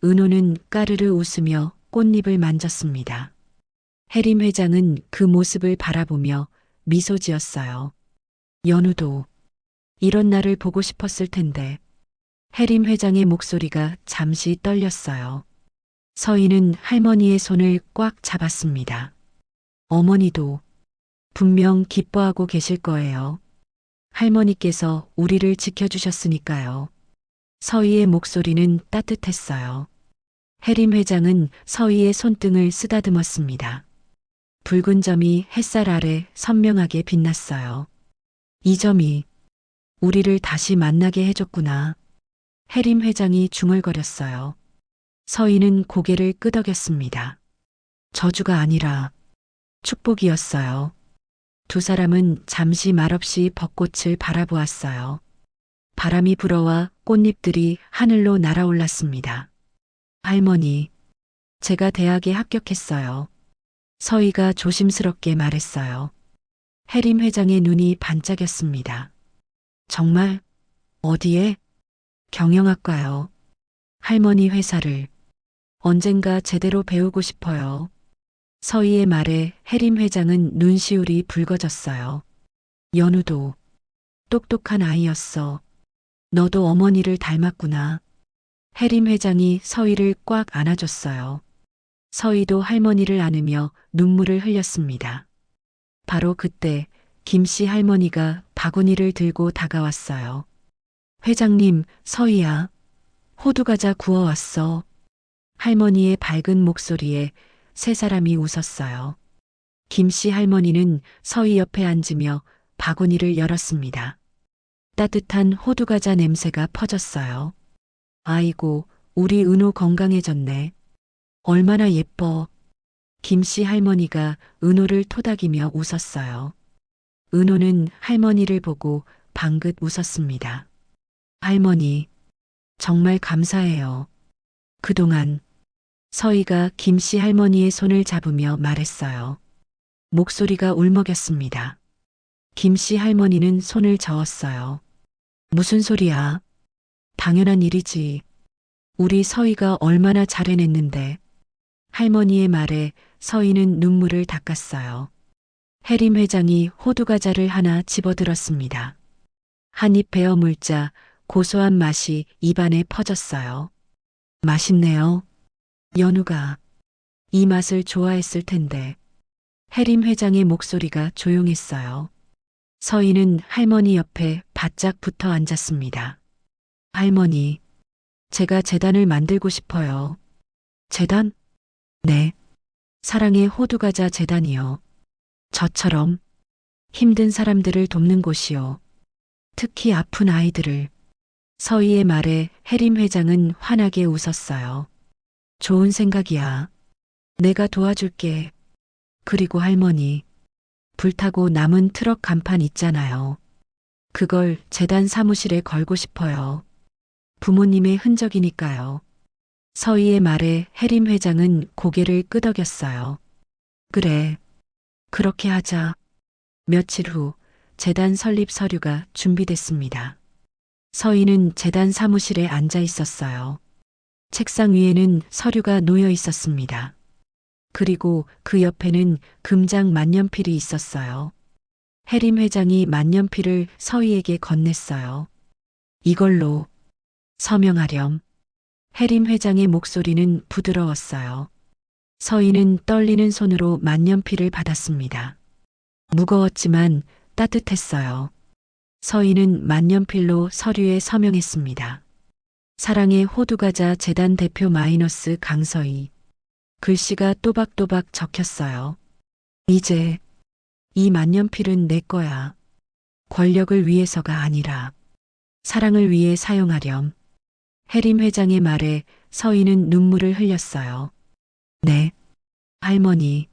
은호는 까르르 웃으며 꽃잎을 만졌습니다. 혜림 회장은 그 모습을 바라보며 미소 지었어요. 연우도 이런 날을 보고 싶었을 텐데. 혜림 회장의 목소리가 잠시 떨렸어요. 서희는 할머니의 손을 꽉 잡았습니다. 어머니도 분명 기뻐하고 계실 거예요. 할머니께서 우리를 지켜주셨으니까요. 서희의 목소리는 따뜻했어요. 혜림 회장은 서희의 손등을 쓰다듬었습니다. 붉은 점이 햇살 아래 선명하게 빛났어요. 이 점이 우리를 다시 만나게 해줬구나. 혜림 회장이 중얼거렸어요. 서희는 고개를 끄덕였습니다. 저주가 아니라 축복이었어요. 두 사람은 잠시 말없이 벚꽃을 바라보았어요. 바람이 불어와 꽃잎들이 하늘로 날아올랐습니다. 할머니, 제가 대학에 합격했어요. 서희가 조심스럽게 말했어요. 혜림 회장의 눈이 반짝였습니다. 정말? 어디에? 경영학과요. 할머니 회사를 언젠가 제대로 배우고 싶어요. 서희의 말에 혜림 회장은 눈시울이 붉어졌어요. 연우도 똑똑한 아이였어. 너도 어머니를 닮았구나. 혜림 회장이 서희를 꽉 안아줬어요. 서희도 할머니를 안으며 눈물을 흘렸습니다. 바로 그때 김씨 할머니가 바구니를 들고 다가왔어요. 회장님, 서희야. 호두과자 구워왔어. 할머니의 밝은 목소리에 세 사람이 웃었어요. 김씨 할머니는 서희 옆에 앉으며 바구니를 열었습니다. 따뜻한 호두과자 냄새가 퍼졌어요. 아이고, 우리 은호 건강해졌네. 얼마나 예뻐. 김씨 할머니가 은호를 토닥이며 웃었어요. 은호는 할머니를 보고 방긋 웃었습니다. 할머니, 정말 감사해요. 그동안 서희가 김씨 할머니의 손을 잡으며 말했어요. 목소리가 울먹였습니다. 김씨 할머니는 손을 저었어요. 무슨 소리야? 당연한 일이지. 우리 서희가 얼마나 잘 해냈는데. 할머니의 말에 서희는 눈물을 닦았어요. 혜림 회장이 호두과자를 하나 집어들었습니다. 한 입 베어 물자 고소한 맛이 입안에 퍼졌어요. 맛있네요. 연우가 이 맛을 좋아했을 텐데. 혜림 회장의 목소리가 조용했어요. 서희는 할머니 옆에 바짝 붙어 앉았습니다. 할머니, 제가 재단을 만들고 싶어요. 재단? 네. 사랑의 호두과자 재단이요. 저처럼 힘든 사람들을 돕는 곳이요. 특히 아픈 아이들을. 서희의 말에 혜림 회장은 환하게 웃었어요. 좋은 생각이야. 내가 도와줄게. 그리고 할머니, 불타고 남은 트럭 간판 있잖아요. 그걸 재단 사무실에 걸고 싶어요. 부모님의 흔적이니까요. 서희의 말에 혜림 회장은 고개를 끄덕였어요. 그래, 그렇게 하자. 며칠 후 재단 설립 서류가 준비됐습니다. 서희는 재단 사무실에 앉아 있었어요. 책상 위에는 서류가 놓여 있었습니다. 그리고 그 옆에는 금장 만년필이 있었어요. 해림 회장이 만년필을 서희에게 건넸어요. 이걸로 서명하렴. 해림 회장의 목소리는 부드러웠어요. 서희는 떨리는 손으로 만년필을 받았습니다. 무거웠지만 따뜻했어요. 서희는 만년필로 서류에 서명했습니다. 사랑의 호두과자 재단 대표 마이너스 강서희. 글씨가 또박또박 적혔어요. 이제 이 만년필은 내 거야. 권력을 위해서가 아니라 사랑을 위해 사용하렴. 해림 회장의 말에 서희는 눈물을 흘렸어요. 네, 할머니.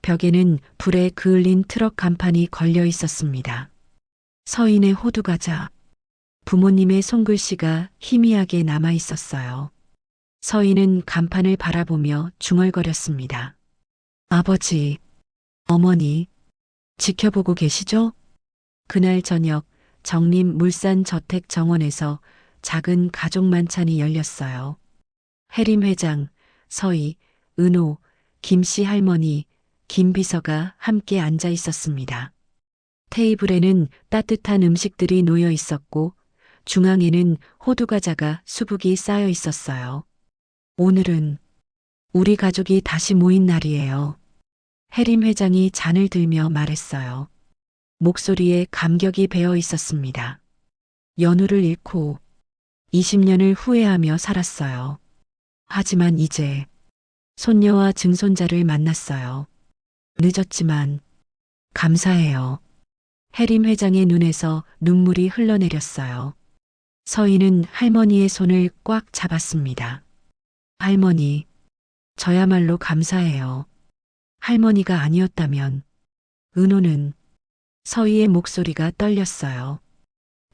벽에는 불에 그을린 트럭 간판이 걸려 있었습니다. 서인의 호두과자. 부모님의 손글씨가 희미하게 남아 있었어요. 서인은 간판을 바라보며 중얼거렸습니다. 아버지, 어머니, 지켜보고 계시죠? 그날 저녁 정림 물산 저택 정원에서 작은 가족 만찬이 열렸어요. 해림 회장, 서희, 은호, 김씨 할머니, 김 비서가 함께 앉아 있었습니다. 테이블에는 따뜻한 음식들이 놓여 있었고 중앙에는 호두과자가 수북이 쌓여 있었어요. 오늘은 우리 가족이 다시 모인 날이에요. 해림 회장이 잔을 들며 말했어요. 목소리에 감격이 배어 있었습니다. 연우를 잃고 20년을 후회하며 살았어요. 하지만 이제 손녀와 증손자를 만났어요. 늦었지만 감사해요. 해림 회장의 눈에서 눈물이 흘러내렸어요. 서희는 할머니의 손을 꽉 잡았습니다. 할머니, 저야말로 감사해요. 할머니가 아니었다면 은호는 서희의 목소리가 떨렸어요.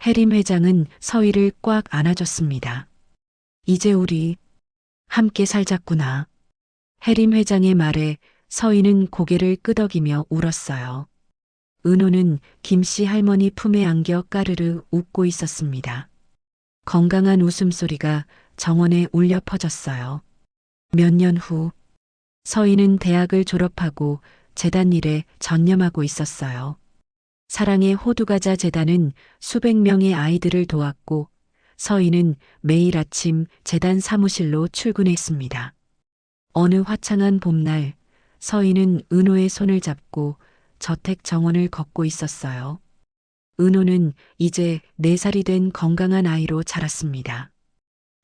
해림 회장은 서희를 꽉 안아줬습니다. 이제 우리 함께 살자꾸나. 해림 회장의 말에 서희는 고개를 끄덕이며 울었어요. 은호는 김씨 할머니 품에 안겨 까르르 웃고 있었습니다. 건강한 웃음소리가 정원에 울려 퍼졌어요. 몇 년 후 서희는 대학을 졸업하고 재단 일에 전념하고 있었어요. 사랑의 호두과자 재단은 수백 명의 아이들을 도왔고 서희는 매일 아침 재단 사무실로 출근했습니다. 어느 화창한 봄날 서희는 은호의 손을 잡고 저택 정원을 걷고 있었어요. 은호는 이제 4살이 된 건강한 아이로 자랐습니다.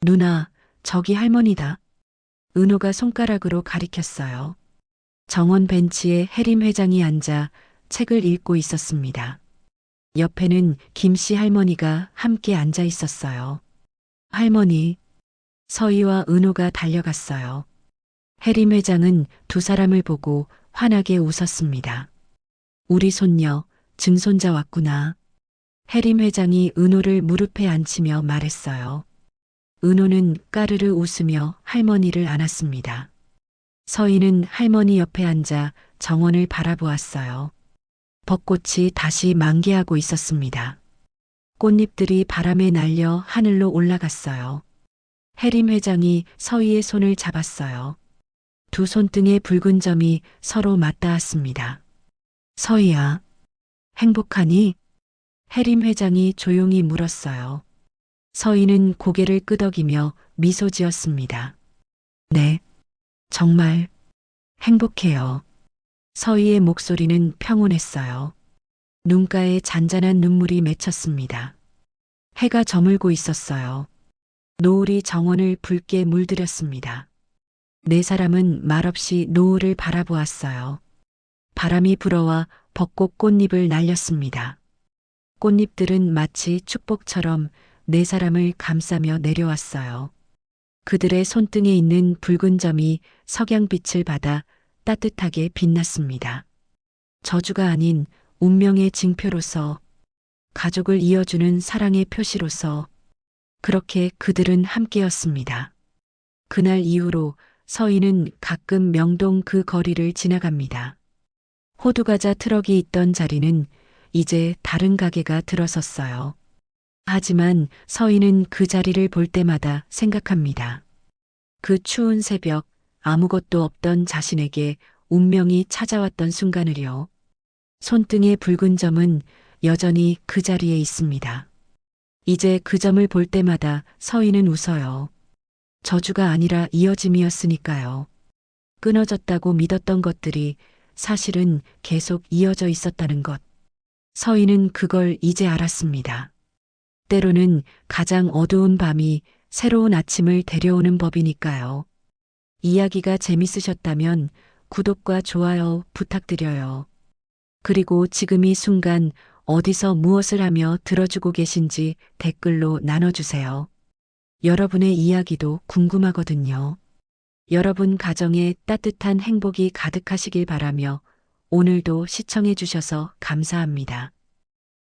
누나, 저기 할머니다. 은호가 손가락으로 가리켰어요. 정원 벤치에 해림 회장이 앉아 책을 읽고 있었습니다. 옆에는 김씨 할머니가 함께 앉아 있었어요. 할머니, 서희와 은호가 달려갔어요. 해림 회장은 두 사람을 보고 환하게 웃었습니다. 우리 손녀, 증손자 왔구나. 해림 회장이 은호를 무릎에 앉히며 말했어요. 은호는 까르르 웃으며 할머니를 안았습니다. 서희는 할머니 옆에 앉아 정원을 바라보았어요. 벚꽃이 다시 만개하고 있었습니다. 꽃잎들이 바람에 날려 하늘로 올라갔어요. 해림 회장이 서희의 손을 잡았어요. 두 손등의 붉은 점이 서로 맞닿았습니다. 서희야, 행복하니? 해림 회장이 조용히 물었어요. 서희는 고개를 끄덕이며 미소 지었습니다. 네, 정말 행복해요. 서희의 목소리는 평온했어요. 눈가에 잔잔한 눈물이 맺혔습니다. 해가 저물고 있었어요. 노을이 정원을 붉게 물들였습니다. 4사람은 말없이 노을을 바라보았어요. 바람이 불어와 벚꽃 꽃잎을 날렸습니다. 꽃잎들은 마치 축복처럼 4사람을 감싸며 내려왔어요. 그들의 손등에 있는 붉은 점이 석양빛을 받아 따뜻하게 빛났습니다. 저주가 아닌 운명의 징표로서, 가족을 이어주는 사랑의 표시로서 그렇게 그들은 함께였습니다. 그날 이후로 서희는 가끔 명동 그 거리를 지나갑니다. 호두과자 트럭이 있던 자리는 이제 다른 가게가 들어섰어요. 하지만 서인은 그 자리를 볼 때마다 생각합니다. 그 추운 새벽 아무것도 없던 자신에게 운명이 찾아왔던 순간을요. 손등의 붉은 점은 여전히 그 자리에 있습니다. 이제 그 점을 볼 때마다 서인은 웃어요. 저주가 아니라 이어짐이었으니까요. 끊어졌다고 믿었던 것들이 사실은 계속 이어져 있었다는 것. 서인은 그걸 이제 알았습니다. 때로는 가장 어두운 밤이 새로운 아침을 데려오는 법이니까요. 이야기가 재밌으셨다면 구독과 좋아요 부탁드려요. 그리고 지금 이 순간 어디서 무엇을 하며 들어주고 계신지 댓글로 나눠주세요. 여러분의 이야기도 궁금하거든요. 여러분 가정에 따뜻한 행복이 가득하시길 바라며 오늘도 시청해 주셔서 감사합니다.